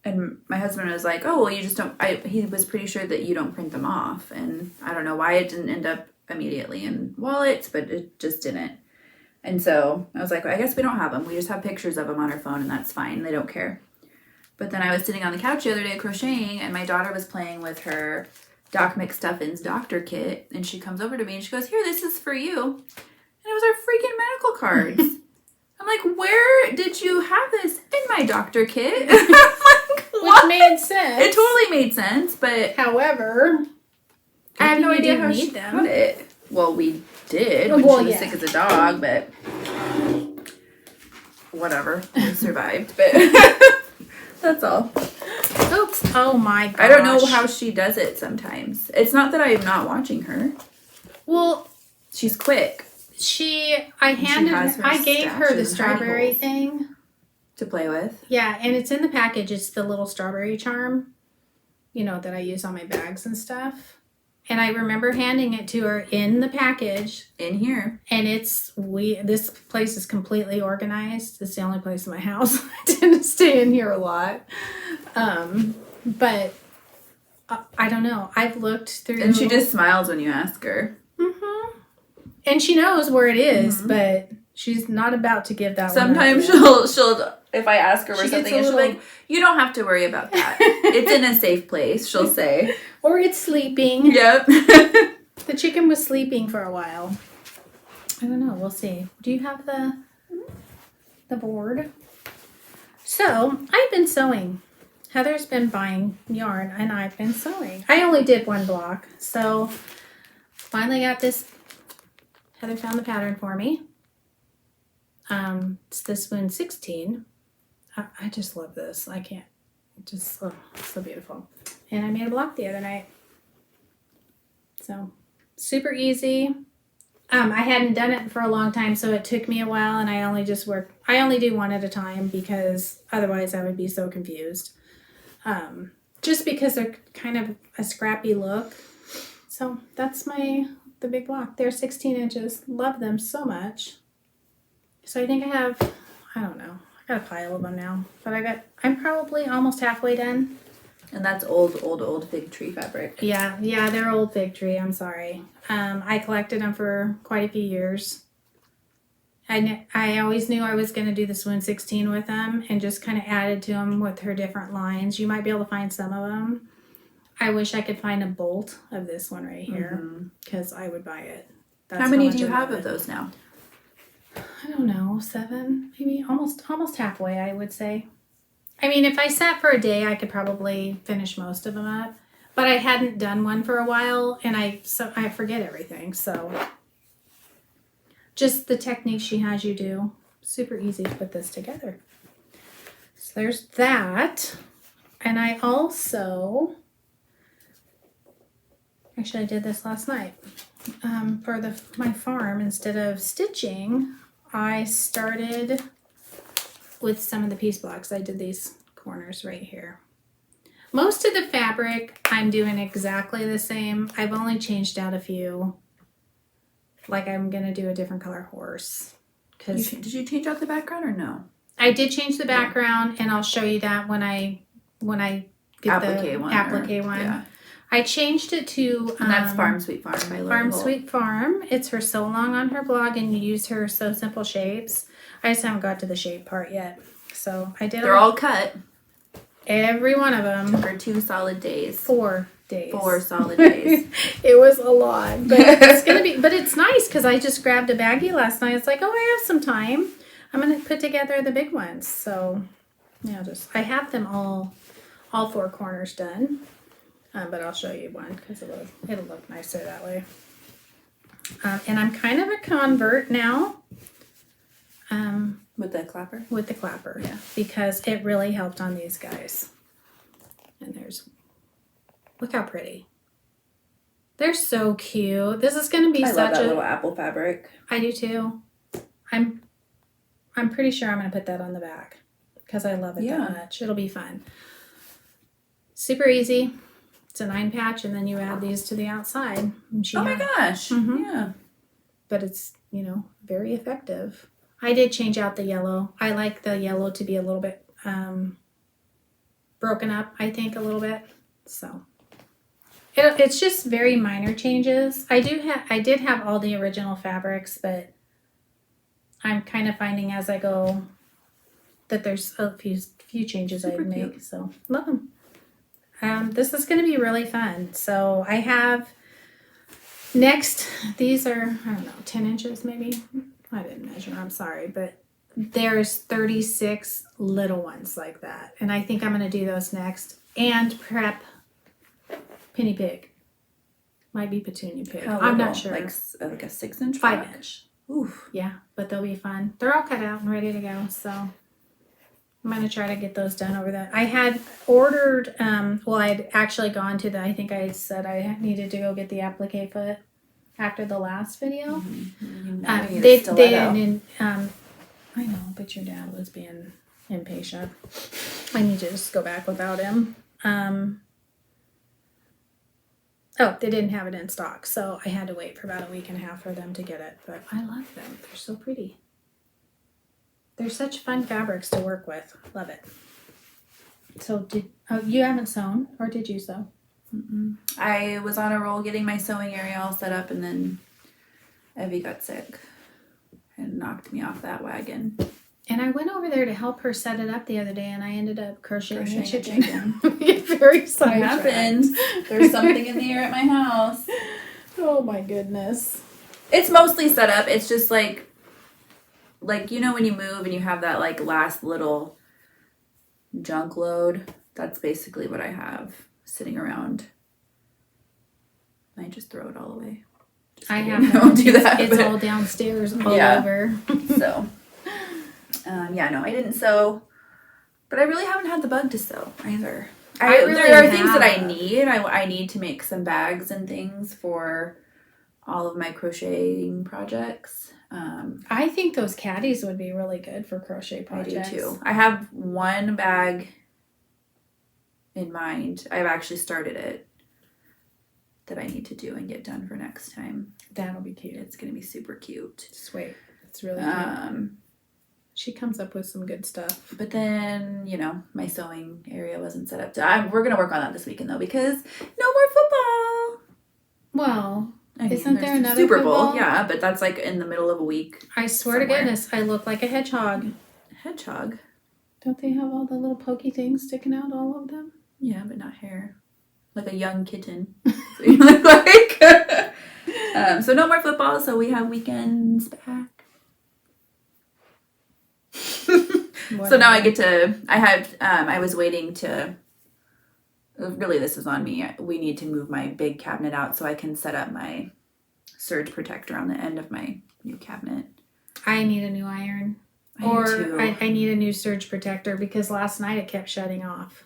And my husband was like, oh, well, you just don't, he was pretty sure that you don't print them off. And I don't know why it didn't end up immediately in wallets, but it just didn't. And so I was like, well, I guess we don't have them. We just have pictures of them on our phone, and that's fine. They don't care. But then I was sitting on the couch the other day crocheting, and my daughter was playing with her Doc McStuffin's doctor kit. And she comes over to me and she goes, here, this is for you. And it was our freaking medical cards. I'm like, where did you have this? In my doctor kit. I'm like, what? Which made sense. It totally made sense, but however, I have no idea how need she them. got it. Well, we did when she was sick as a dog, but whatever. We survived, but that's all. Oops. Oh my gosh. I don't know how she does it sometimes. It's not that I'm not watching her. Well, She's quick I gave her the strawberry thing to play with. Yeah, and it's in the package. It's the little strawberry charm, you know, that I use on my bags and stuff. And I remember handing it to her in the package. In here. And this place is completely organized. It's the only place in my house. I tend to stay in here a lot. But I don't know. I've looked through. And she just smiles when you ask her. Mm-hmm. And she knows where it is, but she's not about to give that Sometimes she'll if I ask her for something, and she'll be like, you don't have to worry about that. It's in a safe place, she'll say. Or it's sleeping. Yep. The chicken was sleeping for a while. I don't know. We'll see. Do you have the board? So, I've been sewing. Heather's been buying yarn, and I've been sewing. I only did one block. So, finally got this. Heather found the pattern for me. It's the Swoon 16. I just love this. I can't. Just so beautiful. And I made a block the other night. So, super easy. I hadn't done it for a long time, so it took me a while, and I only do one at a time because otherwise I would be so confused. Just because they're kind of a scrappy look. So, that's the big block. They're 16 inches. Love them so much. So I think I have, I don't know, I got a pile of them now. But I'm probably almost halfway done. And that's old fig tree fabric. Yeah, they're old fig tree, I'm sorry. I collected them for quite a few years. I always knew I was going to do the Swoon 16 with them and just kind of added to them with her different lines. You might be able to find some of them. I wish I could find a bolt of this one right here because I would buy it. How many do you have of those now? I don't know, 7, maybe almost halfway, I would say. I mean, if I sat for a day, I could probably finish most of them up. But I hadn't done one for a while, and I forget everything. So, just the technique she has you do. Super easy to put this together. So there's that, and I also actually I did this last night for my farm. Instead of stitching, I started with some of the piece blocks. I did these corners right here. Most of the fabric I'm doing exactly the same. I've only changed out a few. Like I'm going to do a different color horse. Did you change out the background or no? I did change the background, and I'll show you that when I get the applique one. Yeah. I changed it to... and that's Farm Sweet Farm by Farm Sweet Farm. It's her Sew Long on her blog, and you use her Sew Simple shapes. I just haven't got to the shape part yet. So I did... They're all cut. Every one of them. For 2 solid days. 4 days. 4 solid days. It was a lot. But it's going to be... But it's nice, because I just grabbed a baggie last night. It's like, oh, I have some time. I'm going to put together the big ones. So, yeah, I have them all 4 corners done. But I'll show you one because it'll look nicer that way. And I'm kind of a convert now. With the clapper? With the clapper. Yeah. Because it really helped on these guys. And look how pretty. They're so cute. This is going to be I love that little apple fabric. I do too. I'm pretty sure I'm going to put that on the back because I love it that much. It'll be fun. Super easy. It's a 9 patch, and then you add these to the outside. Oh my gosh. Yeah. But it's, very effective. I did change out the yellow. I like the yellow to be a little bit broken up, I think, a little bit. So it's just very minor changes. I did have all the original fabrics, but I'm kind of finding as I go that there's a few changes I make. So love them. This is going to be really fun. So I have next, these are, I don't know, 10 inches maybe. I didn't measure, I'm sorry, but there's 36 little ones like that. And I think I'm going to do those next and prep Penny Pig. Might be Petunia Pig. I'm not sure. Like a 6-inch? 5-inch. Oof. Yeah, but they'll be fun. They're all cut out and ready to go, so I'm going to try to get those done over that. I had ordered, I'd actually gone to I think I said I needed to go get the applique foot after the last video. They didn't. I know, but your dad was being impatient. I need to just go back without him. Oh, they didn't have it in stock, so I had to wait for about a week and a half for them to get it. But I love them. They're so pretty. They're such fun fabrics to work with. Love it. So you haven't sewn, or did you sew? I was on a roll getting my sewing area all set up, and then Evie got sick and knocked me off that wagon. And I went over there to help her set it up the other day, and I ended up crocheting a chicken. Get very sidetracked. It happens. There's something in the air at my house. Oh my goodness. It's mostly set up. It's just like you know when you move and you have that like last little junk load. That's basically what I have sitting around. I just throw it all away. I don't do that. It's all downstairs, all over. So. I didn't sew, but I really haven't had the bug to sew either. There are things that I need. I need to make some bags and things for all of my crocheting projects. I think those caddies would be really good for crochet projects. I do too. I have one bag in mind. I've actually started it that I need to do and get done for next time. That'll be cute. It's going to be super cute. Sweet. It's really cute. She comes up with some good stuff. But then, my sewing area wasn't set up. We're going to work on that this weekend, though, because no more football. Well, isn't there another Super football? Bowl? Yeah, but that's like in the middle of a week. I swear to goodness, I look like a hedgehog. Hedgehog? Don't they have all the little pokey things sticking out, all of them? Yeah, but not hair. Like a young kitten. So you look like. So no more football, so we have weekends back. So now I get to, I was waiting to, really this is on me. We need to move my big cabinet out so I can set up my surge protector on the end of my new cabinet. I need a new iron. I need a new surge protector because last night it kept shutting off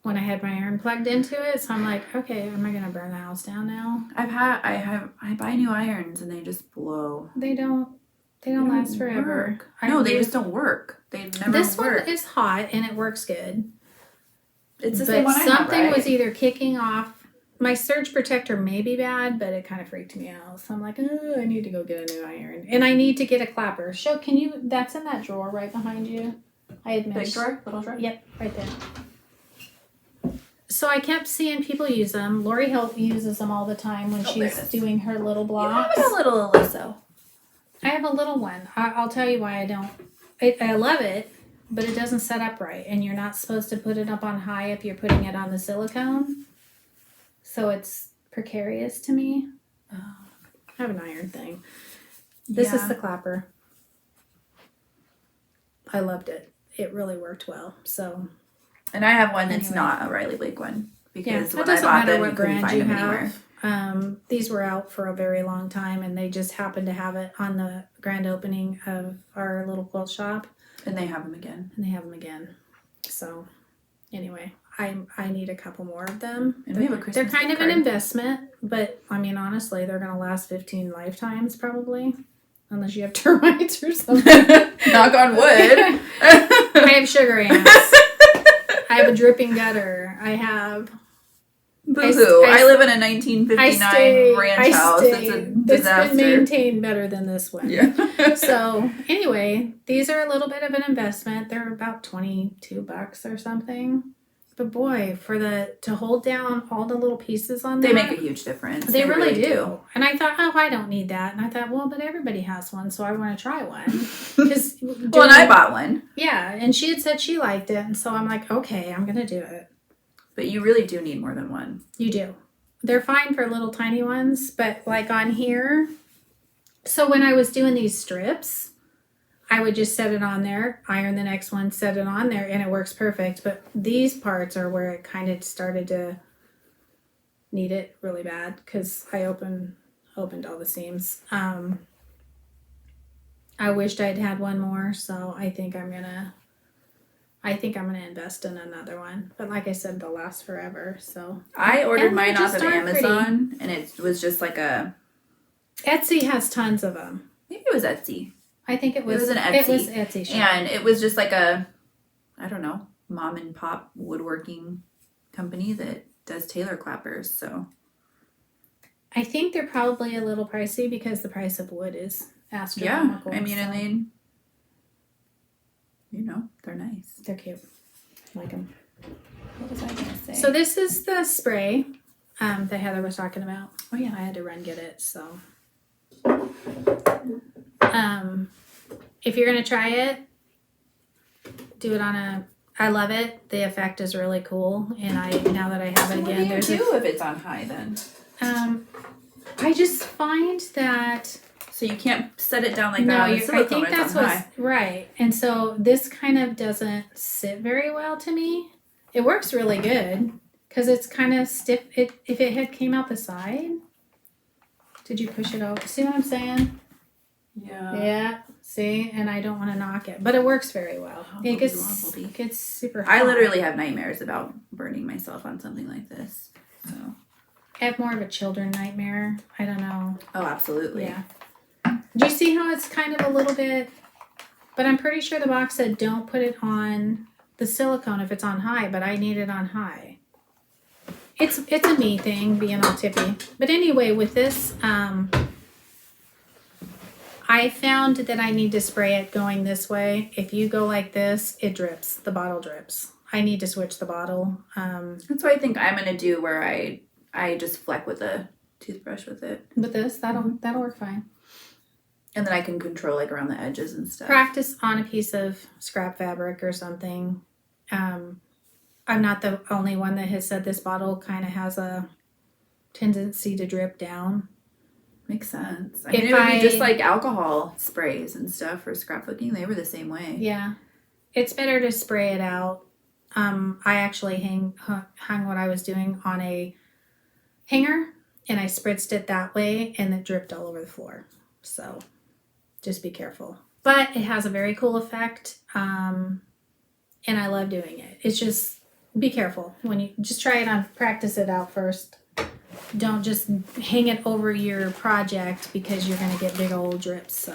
when I had my iron plugged into it. So I'm like, okay, am I going to burn the house down now? I buy new irons and they just blow. They don't last forever. They just don't work. They never this work. One is hot and it works good. It's the same one I have, something was either kicking off. My surge protector may be bad, but it kind of freaked me out. So I'm like, I need to go get a new iron. And I need to get a clapper. That's in that drawer right behind you. I had big drawer? Little drawer? Yep, right there. So I kept seeing people use them. Lori uses them all the time when she's doing her little blocks. You have a little Aliso. I have a little one. I'll tell you why I don't. I love it, but it doesn't set up right. And you're not supposed to put it up on high if you're putting it on the silicone. So it's precarious to me. I have an iron thing. This is the clapper. I loved it. It really worked well. So. And I have one that's not a Riley Blake one. Because when doesn't I bought matter them, what you couldn't brand find you them have. anywhere. These were out for a very long time, and they just happened to have it on the grand opening of our little quilt shop. And they have them again. So, anyway, I need a couple more of them. And we have a Christmas They're kind of card. an investment, but I mean, honestly, they're going to last 15 lifetimes probably, unless you have termites or something. Knock on wood. I have sugar ants. I have a dripping gutter. I have. Boo-hoo. I live in a 1959 ranch house. It's a disaster. It's been maintained better than this one. Yeah. So, anyway, these are a little bit of an investment. They're about $22 or something. But boy, to hold down all the little pieces on there. They make a huge difference. They really do. And I thought, I don't need that. And I thought, well, but everybody has one, so I want to try one. And I bought one. Yeah, and she had said she liked it. And so I'm like, okay, I'm going to do it. But you really do need more than one. You do. They're fine for little tiny ones, but like on here. So when I was doing these strips, I would just set it on there, iron the next one, set it on there, and it works perfect. But these parts are where it kind of started to need it really bad because I opened all the seams. I wished I'd had one more, so I think I'm gonna invest in another one. But like I said, they'll last forever. So I ordered mine off of Amazon, and it was just like a Etsy has tons of them. Maybe it was Etsy. I think it was an Etsy. It was Etsy shop. And it was just like a, I don't know, mom and pop woodworking company that does tailor clappers. So I think they're probably a little pricey because the price of wood is yeah, astronomical. I mean, and they, you know, they're nice. They're cute. I like them. What was I gonna say? So this is the spray that Heather was talking about. Oh yeah, I had to run get it. So if you're gonna try it, do it on a. I love it. The effect is really cool, and now that I have it again, what do you do if it's on high then? I just find that. So you can't set it down like No, that on the I silicone think when that's it's on high. what's right. And so this kind of doesn't sit very well to me. It works really good because it's kind of stiff. If it had came out the side, did you push it over? See what I'm saying? Yeah. Yeah. See, and I don't want to knock it, but it works very well. It gets super hot. I literally have nightmares about burning myself on something like this. So I have more of a children nightmare. I don't know. oh, absolutely. Yeah. Do you see how it's kind of a little bit, but I'm pretty sure the box said don't put it on the silicone if it's on high, but I need it on high. It's a me thing, being all tippy. But anyway, with this, I found that I need to spray it going this way. If you go like this, it drips. The bottle drips. I need to switch the bottle. That's what I think I'm gonna do, where I just fleck with a toothbrush with it. With this, that'll work fine. And then I can control like around the edges and stuff. Practice on a piece of scrap fabric or something. I'm not the only one that has said this bottle kind of has a tendency to drip down. Makes sense. I mean, it would be just like alcohol sprays and stuff for scrapbooking. They were the same way. Yeah. It's better to spray it out. I actually hung what I was doing on a hanger, and I spritzed it that way, and it dripped all over the floor. So just be careful. But it has a very cool effect, and I love doing it. It's just, be careful. When you just try it on, practice it out first. Don't just hang it over your project because you're going to get big old drips. So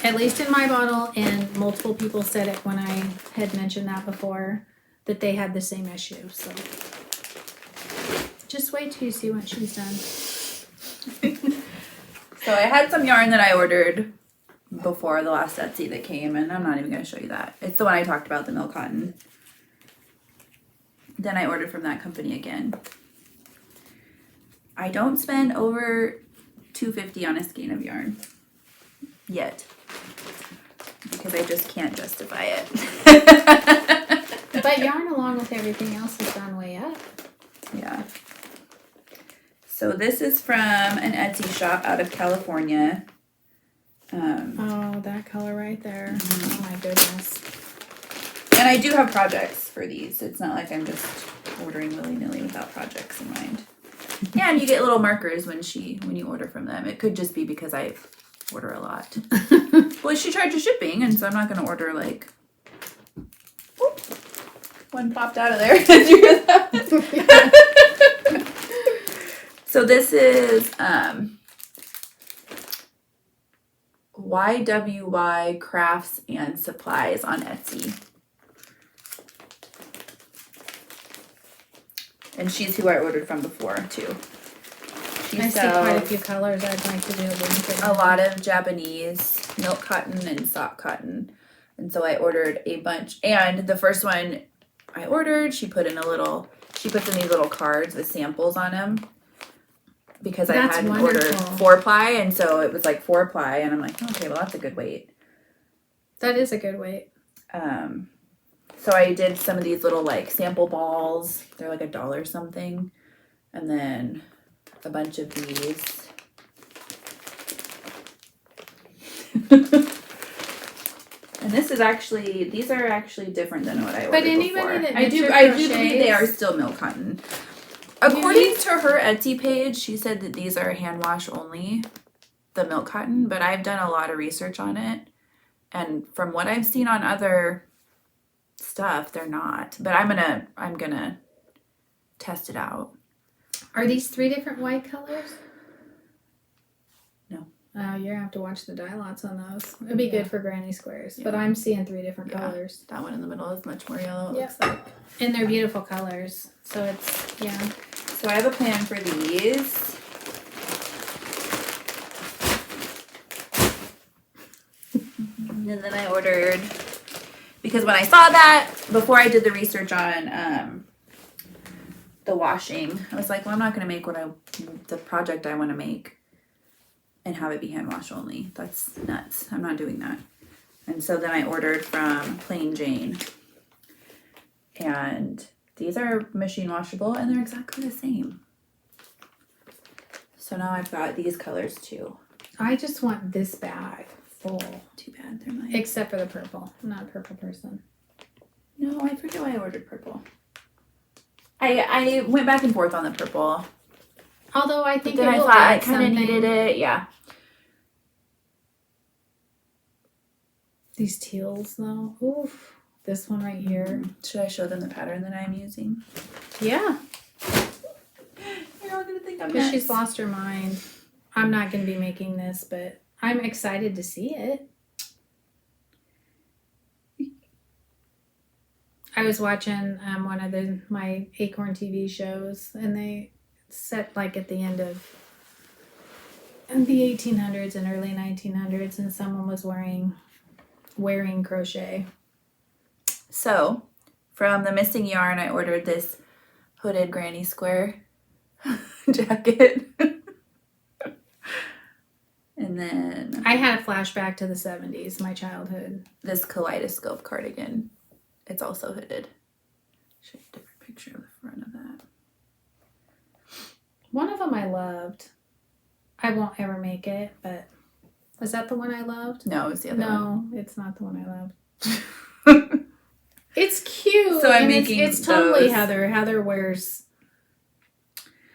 at least in my bottle, and multiple people said it when I had mentioned that before, that they had the same issue. So just wait till you see what she's done. So I had some yarn that I ordered before the last Etsy that came, and I'm not even going to show you that. It's the one I talked about, the milk cotton. Then I ordered from that company again. I don't spend over $2.50 on a skein of yarn yet, because I just can't justify it. But yarn, along with everything else, has gone way up. Yeah. So this is from an Etsy shop out of California. Oh, that color right there. Oh my goodness. And I do have projects for these. It's not like I'm just ordering willy-nilly without projects in mind. Yeah, and you get little markers when you order from them. It could just be because I order a lot. Well, she charges shipping, and so I'm not going to order like... Whoop, one popped out of there. Did you hear that? So this is YwYCraftsandSupplies on Etsy. And she's who I ordered from before, too. I see quite a few colors I'd like to do a lot of Japanese milk cotton and sock cotton. And so I ordered a bunch. And the first one I ordered, she puts in these little cards with samples on them. Because I had ordered 4-ply, and so it was like 4-ply, and I'm like, okay, well, that's a good weight. That is a good weight. So I did some of these little like sample balls. They're like $1 something, and then a bunch of these. And these are actually different than what I ordered before. I do believe they are still milk cotton. According to her Etsy page, she said that these are hand wash only, the milk cotton, but I've done a lot of research on it. And from what I've seen on other stuff, they're not. But I'm gonna test it out. Are these 3 different white colors? Oh, you're gonna have to watch the dye lots on those. It'd be good for granny squares. Yeah. But I'm seeing 3 different colors. That one in the middle is much more yellow, it Yep. looks like. And they're beautiful colors. So it's, yeah. So I have a plan for these. And then I ordered, because when I saw that, before I did the research on the washing, I was like, well, I'm not going to make the project I want to make and have it be hand wash only. That's nuts. I'm not doing that. And so then I ordered from Plain Jane. And these are machine washable and they're exactly the same. So now I've got these colors too. I just want this bag full. Too bad they're mine. Except for the purple. I'm not a purple person. No, I forget why I ordered purple. I went back and forth on the purple. Although I think then I thought I kind of needed it. Yeah. These teals though. Oof. This one right here. Should I show them the pattern that I'm using? Yeah. You're all gonna think I'm Because nuts. she's lost her mind. I'm not going to be making this, but I'm excited to see it. I was watching one of my Acorn TV shows, and they set like at the end of the 1800s and early 1900s, and someone was wearing crochet. So, from the Missing Yarn, I ordered this hooded granny square jacket. And then I had a flashback to the 70s, my childhood. this kaleidoscope cardigan. It's also hooded. Show you a different picture of the front of that. One of them I loved. I won't ever make it, but was that the one I loved? No, it was the other one. No, it's not the one I loved. It's cute. So I'm and making it's totally those. Heather. Heather wears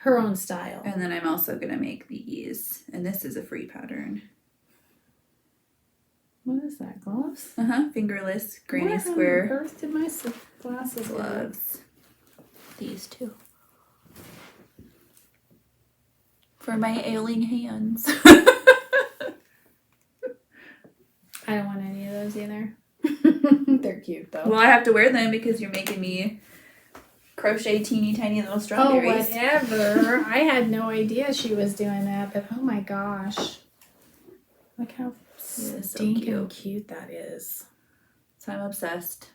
her own style. And then I'm also going to make these. And this is a free pattern. What is that? Gloves? Fingerless granny What square on earth did my glasses go? gloves. These two. For my ailing hands. I don't want any of those either. They're cute though. Well, I have to wear them because you're making me crochet teeny tiny little Oh, strawberries. whatever. I had no idea she was doing that, but oh my gosh. Look how stinking cute that is. So I'm obsessed.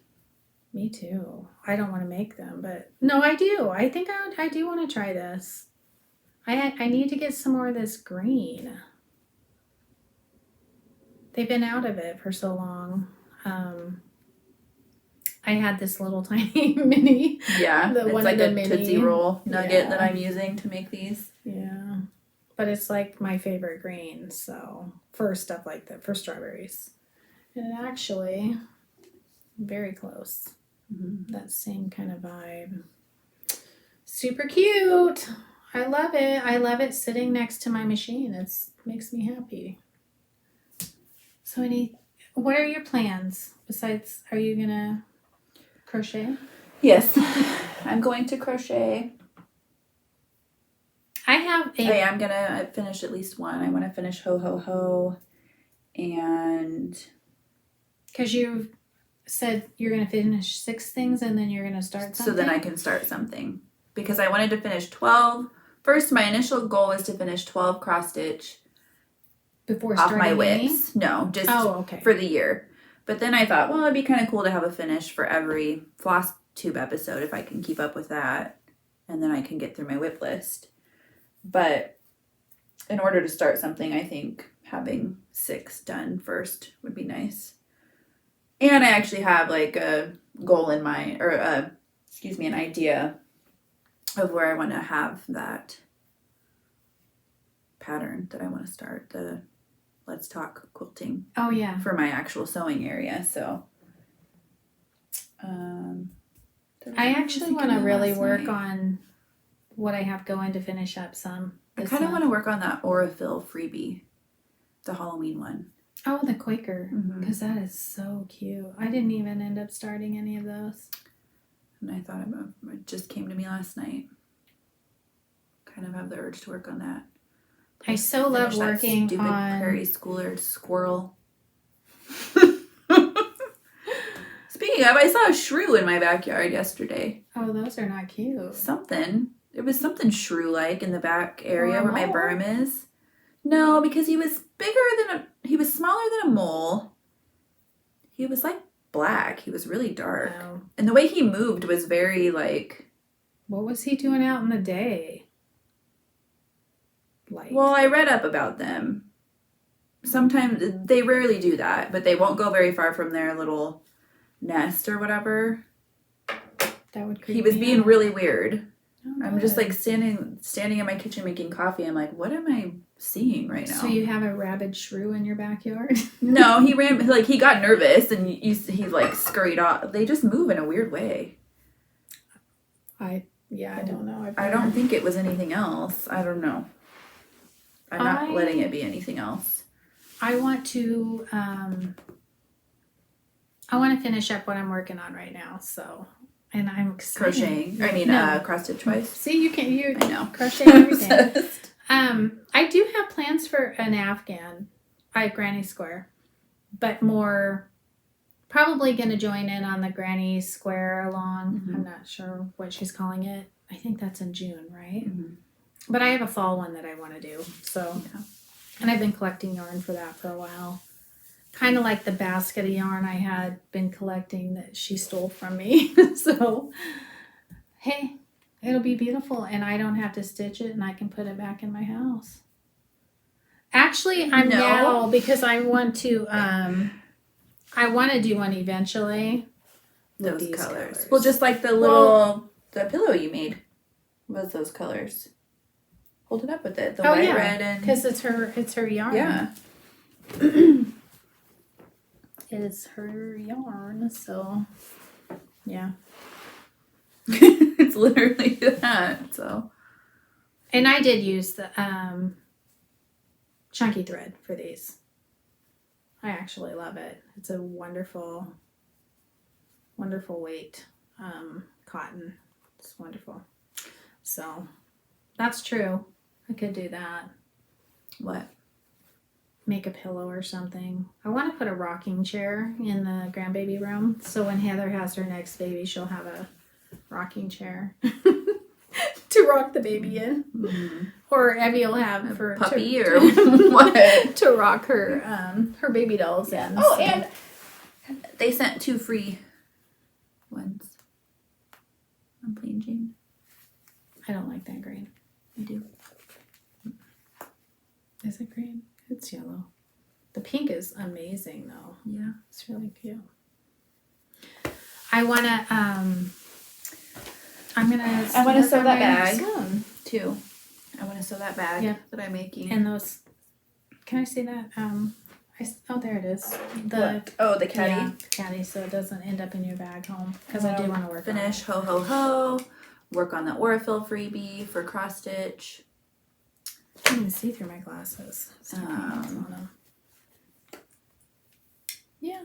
Me too. I don't want to make them, but no, I do. I think I do want to try this. I need to get some more of this green. They've been out of it for so long. I had this little tiny mini. Yeah, The it's one like of the a mini. Tootsie Roll nugget that Yeah. I'm using to make these. Yeah. But it's like my favorite green, so for stuff like that, for strawberries. And actually, very close. Mm-hmm. That same kind of vibe. Super cute. I love it. I love it sitting next to my machine. It makes me happy. So what are your plans besides, are you gonna crochet? Yes, I'm going to crochet. I have I'm gonna finish at least one. I want to finish Ho Ho Ho, and because you said you're gonna finish 6 things and then you're gonna start something. so then I can start something because I wanted to finish 12. First, my initial goal was to finish 12 cross stitch before off starting my any? WIPs. No, just okay. for the year. But then I thought, well, it'd be kind of cool to have a finish for every Flosstube episode if I can keep up with that, and then I can get through my WIP list. But in order to start something, I think having 6 done first would be nice. And I actually have like a goal in mind, or an idea of where I want to have that pattern that I want to start, the Let's Talk quilting. Oh yeah. For my actual sewing area, so. I actually want to really work on what I have going to finish up some. I kind of want to work on that Aurifil freebie, the Halloween one. Oh, the Quaker, because that is so cute. I didn't even end up starting any of those. And I thought it just came to me last night. Kind of have the urge to work on that. I so love Finish that working stupid on prairie schooler squirrel. Speaking of, I saw a shrew in my backyard yesterday. Oh, those are not cute. It was something shrew-like in the back area Or a where my mole? berm is. No, because he was he was smaller than a mole. He was like black. He was really dark. Oh. And the way he moved was very like... What was he doing out in the day? Like, Well, I read up about them. Sometimes, they rarely do that, but they won't go very far from their little nest or whatever. that would creep He was me being out. really weird. Oh, I'm just good. like standing in my kitchen making coffee. I'm like, what am I seeing right now? So you have a rabid shrew in your backyard? No, he ran, like, he got nervous and he like scurried off. They just move in a weird way. I don't know. I don't think it was anything else. I don't know. I'm not letting it be anything else. I want to finish up what I'm working on right now. So, and I'm excited. Crocheting. I mean, cross stitch wise. See, you I know. crochet everything. I do have plans for an Afghan, granny square, but more probably going to join in on the granny square along. Mm-hmm. I'm not sure what she's calling it. I think that's in June, right? Mm-hmm. But I have a fall one that I want to do. So, Yeah. and I've been collecting yarn for that for a while. Kind of like the basket of yarn I had been collecting that she stole from me. So, hey, it'll be beautiful and I don't have to stitch it and I can put it back in my house. Actually, I'm now, because I want to do one eventually. With Those these colors. Well, just like the the pillow you made was those colors. Hold it up with it. The white, red, and... because it's her yarn. Yeah. It is her yarn, so yeah. It's literally that, so. And I did use the chunky thread for these. I actually love it. It's a wonderful, wonderful weight cotton. It's wonderful. So that's true. I could do that. What? Make a pillow or something. I want to put a rocking chair in the grandbaby room. So when Heather has her next baby, she'll have a rocking chair to rock the baby in. Mm-hmm. Or Evie will have her puppy or what? to rock her her baby dolls in. Oh, so. and they sent 2 free ones on Plain Jane. I don't like that green. I do. Is it green? It's yellow. The pink is amazing though. Yeah. It's really cute. I wanna I want to sew that bag soon. too. I want to sew that bag that I'm making. And those, can I see that? There it is. The caddy. Yeah, caddy, so it doesn't end up in your bag home. Because I do want to work finish on it. ho ho ho. Work on the Orafill freebie for cross stitch. I can't even see through my glasses. Yeah.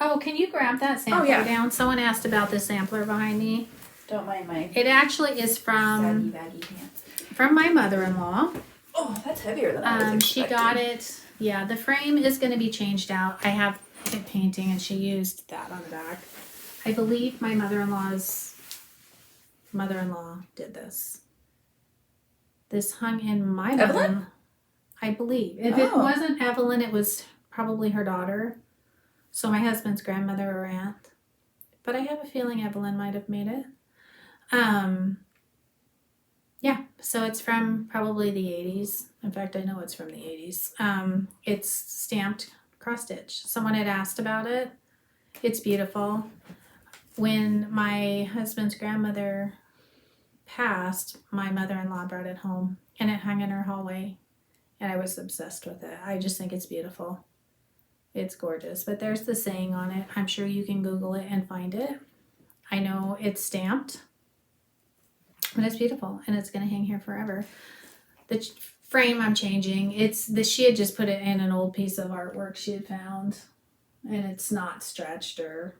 Oh, can you grab that sampler down? Someone asked about the sampler behind me. Don't mind my It actually is from baggy pants. From my mother-in-law. Oh, that's heavier than I was expecting. She got it. Yeah, the frame is going to be changed out. I have it painting, and she used that on the back. I believe my mother-in-law's mother-in-law did this. This hung in my Evelyn? I believe. If it wasn't Evelyn, it was probably her daughter. So my husband's grandmother or aunt. But I have a feeling Evelyn might have made it. Yeah, so it's from probably the 80s. In fact, I know it's from the 80s. It's stamped cross stitch. Someone had asked about it. It's beautiful. When my husband's grandmother passed, my mother-in-law brought it home and it hung in her hallway and I was obsessed with it. I just think it's beautiful. It's gorgeous, but there's the saying on it. I'm sure you can Google it and find it. I know it's stamped, but it's beautiful and it's going to hang here forever. The frame I'm changing, she had just put it in an old piece of artwork she had found and it's not stretched or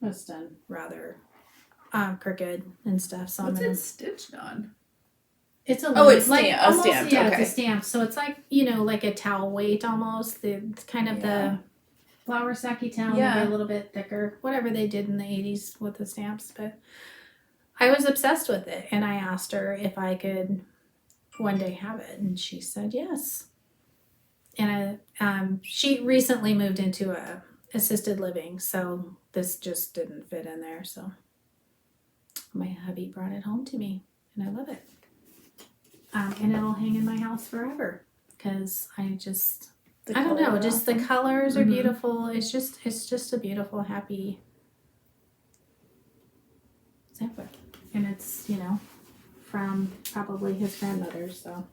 it's done rather crooked and stuff. So What's it stitched on? It's a Oh, it's like stamped. almost, Stamped. yeah, Okay. it's a stamp. So it's like, you know, like a towel weight almost. It's kind of the flour sacky towel, maybe a little bit thicker. Whatever they did in the 80s with the stamps. But I was obsessed with it, and I asked her if I could one day have it, and she said yes. And she recently moved into a assisted living, so this just didn't fit in there. So my hubby brought it home to me, and I love it. And it'll hang in my house forever because I don't know, just the colors are beautiful. It's just a beautiful, happy sampler, and it's, you know, from probably his grandmother. So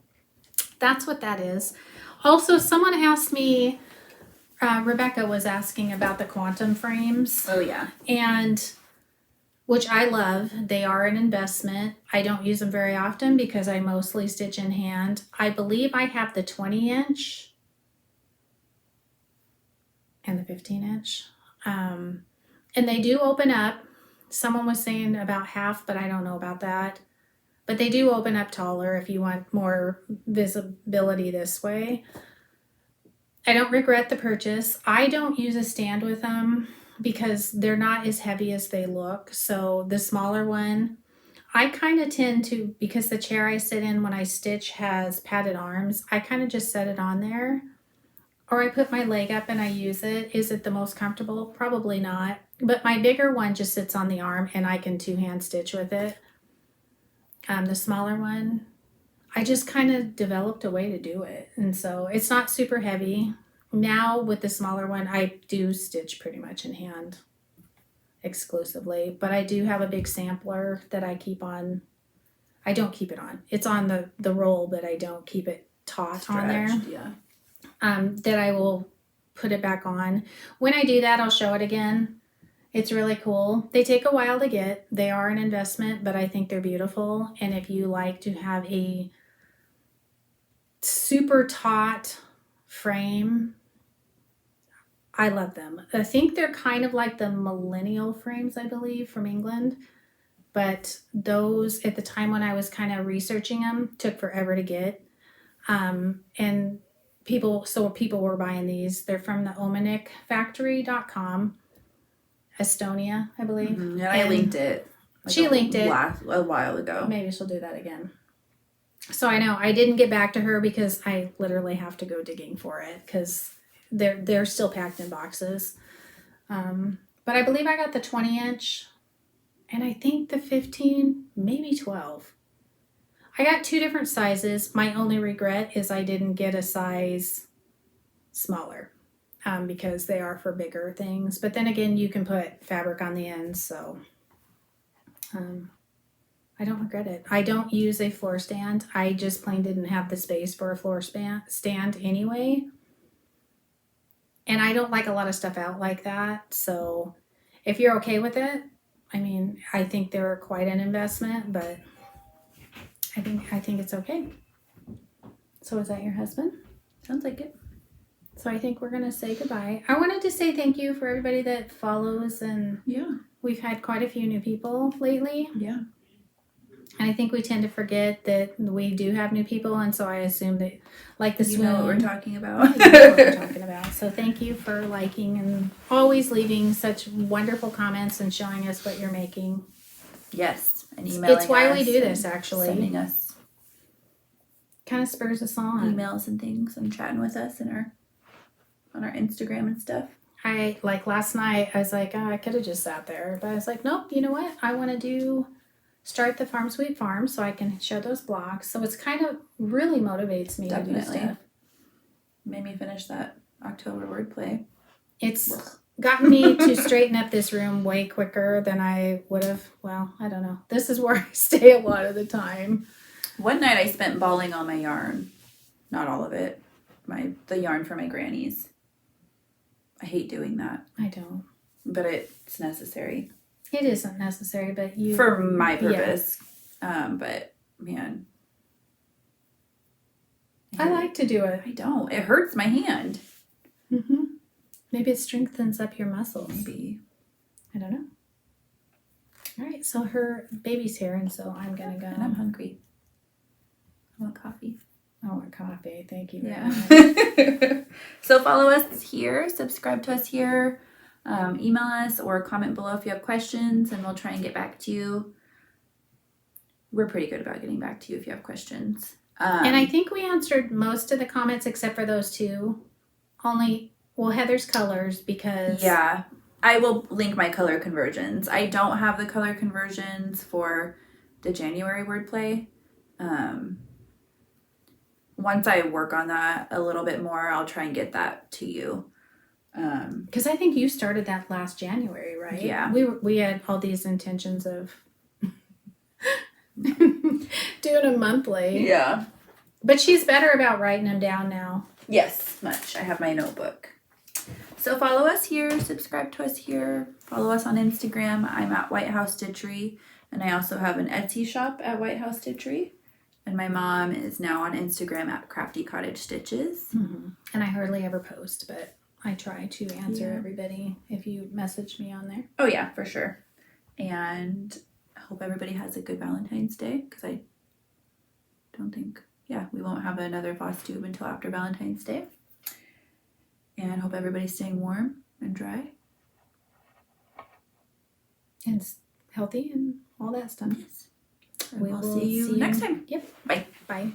that's what that is. Also, someone asked me, Rebecca was asking about the quantum frames. Oh yeah. And which I love. They are an investment. I don't use them very often because I mostly stitch in hand. I believe I have the 20-inch and the 15-inch. And they do open up. Someone was saying about half, but I don't know about that. But they do open up taller if you want more visibility this way. I don't regret the purchase. I don't use a stand with them because they're not as heavy as they look. So the smaller one, I kind of tend to, because the chair I sit in when I stitch has padded arms, I kind of just set it on there. Or I put my leg up and I use it. Is it the most comfortable? Probably not. But my bigger one just sits on the arm and I can two-hand stitch with it. The smaller one, I just kind of developed a way to do it. And so it's not super heavy. Now with the smaller one, I do stitch pretty much in hand exclusively. But I do have a big sampler that I keep on. I don't keep it on. It's on the roll, but I don't keep it taut on there. Yeah. That I will put it back on. When I do that, I'll show it again. It's really cool. They take a while to get. They are an investment, but I think they're beautiful. And if you like to have a super taut frame, I love them. I think they're kind of like the millennial frames, I believe, from England. But those, at the time when I was kind of researching them, took forever to get. And people were buying these. They're from the omanikfactory.com. Estonia, I believe. Mm-hmm. And I linked it. She linked it a while ago. Maybe she'll do that again. So I know I didn't get back to her because I literally have to go digging for it because they're still packed in boxes. But I believe I got the 20-inch and I think the 15, maybe 12. I got 2 different sizes. My only regret is I didn't get a size smaller. Because they are for bigger things. But then again, you can put fabric on the ends, so I don't regret it. I don't use a floor stand. I just plain didn't have the space for a floor stand anyway. And I don't like a lot of stuff out like that. So if you're okay with it, I mean, I think they're quite an investment, but I think it's okay. So is that your husband? Sounds like it. So I think we're going to say goodbye. I wanted to say thank you for everybody that follows, and we've had quite a few new people lately. Yeah. And I think we tend to forget that we do have new people, and so I assume that, like the swoon. You know what we're talking about. You know what we're talking about. So thank you for liking and always leaving such wonderful comments and showing us what you're making. Yes, and emailing us. It's why we do this, actually. Sending us kind of spurs us on. Emails and things and chatting with us and on our Instagram and stuff. Like last night, I was like, oh, I could have just sat there. But I was like, nope, you know what? I want to start the Farm Sweet Farm so I can show those blocks. So it's kind of really motivates me to do stuff. Made me finish that October Wordplay. It's gotten me to straighten up this room way quicker than I would have. Well, I don't know. This is where I stay a lot of the time. One night I spent balling all my yarn. Not all of it. The yarn for my grannies. I hate doing that. I don't. But it's necessary. It isn't necessary, but you... For my purpose. Yeah. But, man. I like to do it. I don't. It hurts my hand. Mm-hmm. Maybe it strengthens up your muscles. Maybe. I don't know. All right, so her baby's here, and so I'm going to go. And I'm hungry. I want coffee. I want coffee. Thank you very Yeah. much. So follow us here, subscribe to us here, email us or comment below if you have questions, and we'll try and get back to you. We're pretty good about getting back to you if you have questions. And I think we answered most of the comments except for those two. Heather's colors, because... Yeah. I will link my color conversions. I don't have the color conversions for the January wordplay. Once I work on that a little bit more, I'll try and get that to you. Because I think you started that last January, right? Yeah. We had all these intentions of doing them monthly. Yeah. But she's better about writing them down now. Yes, much. I have my notebook. So follow us here, subscribe to us here, follow us on Instagram. I'm at White House Stitchery, and I also have an Etsy shop at White House Stitchery. And my mom is now on Instagram at Crafty Cottage Stitches. Mm-hmm. And I hardly ever post, but I try to answer everybody if you message me on there. Oh yeah, for sure. And I hope everybody has a good Valentine's Day, because I don't think, we won't have another Flosstube until after Valentine's Day. And hope everybody's staying warm and dry. And healthy and all that stuff. Yes. We'll see you next time. Yep. Bye. Bye.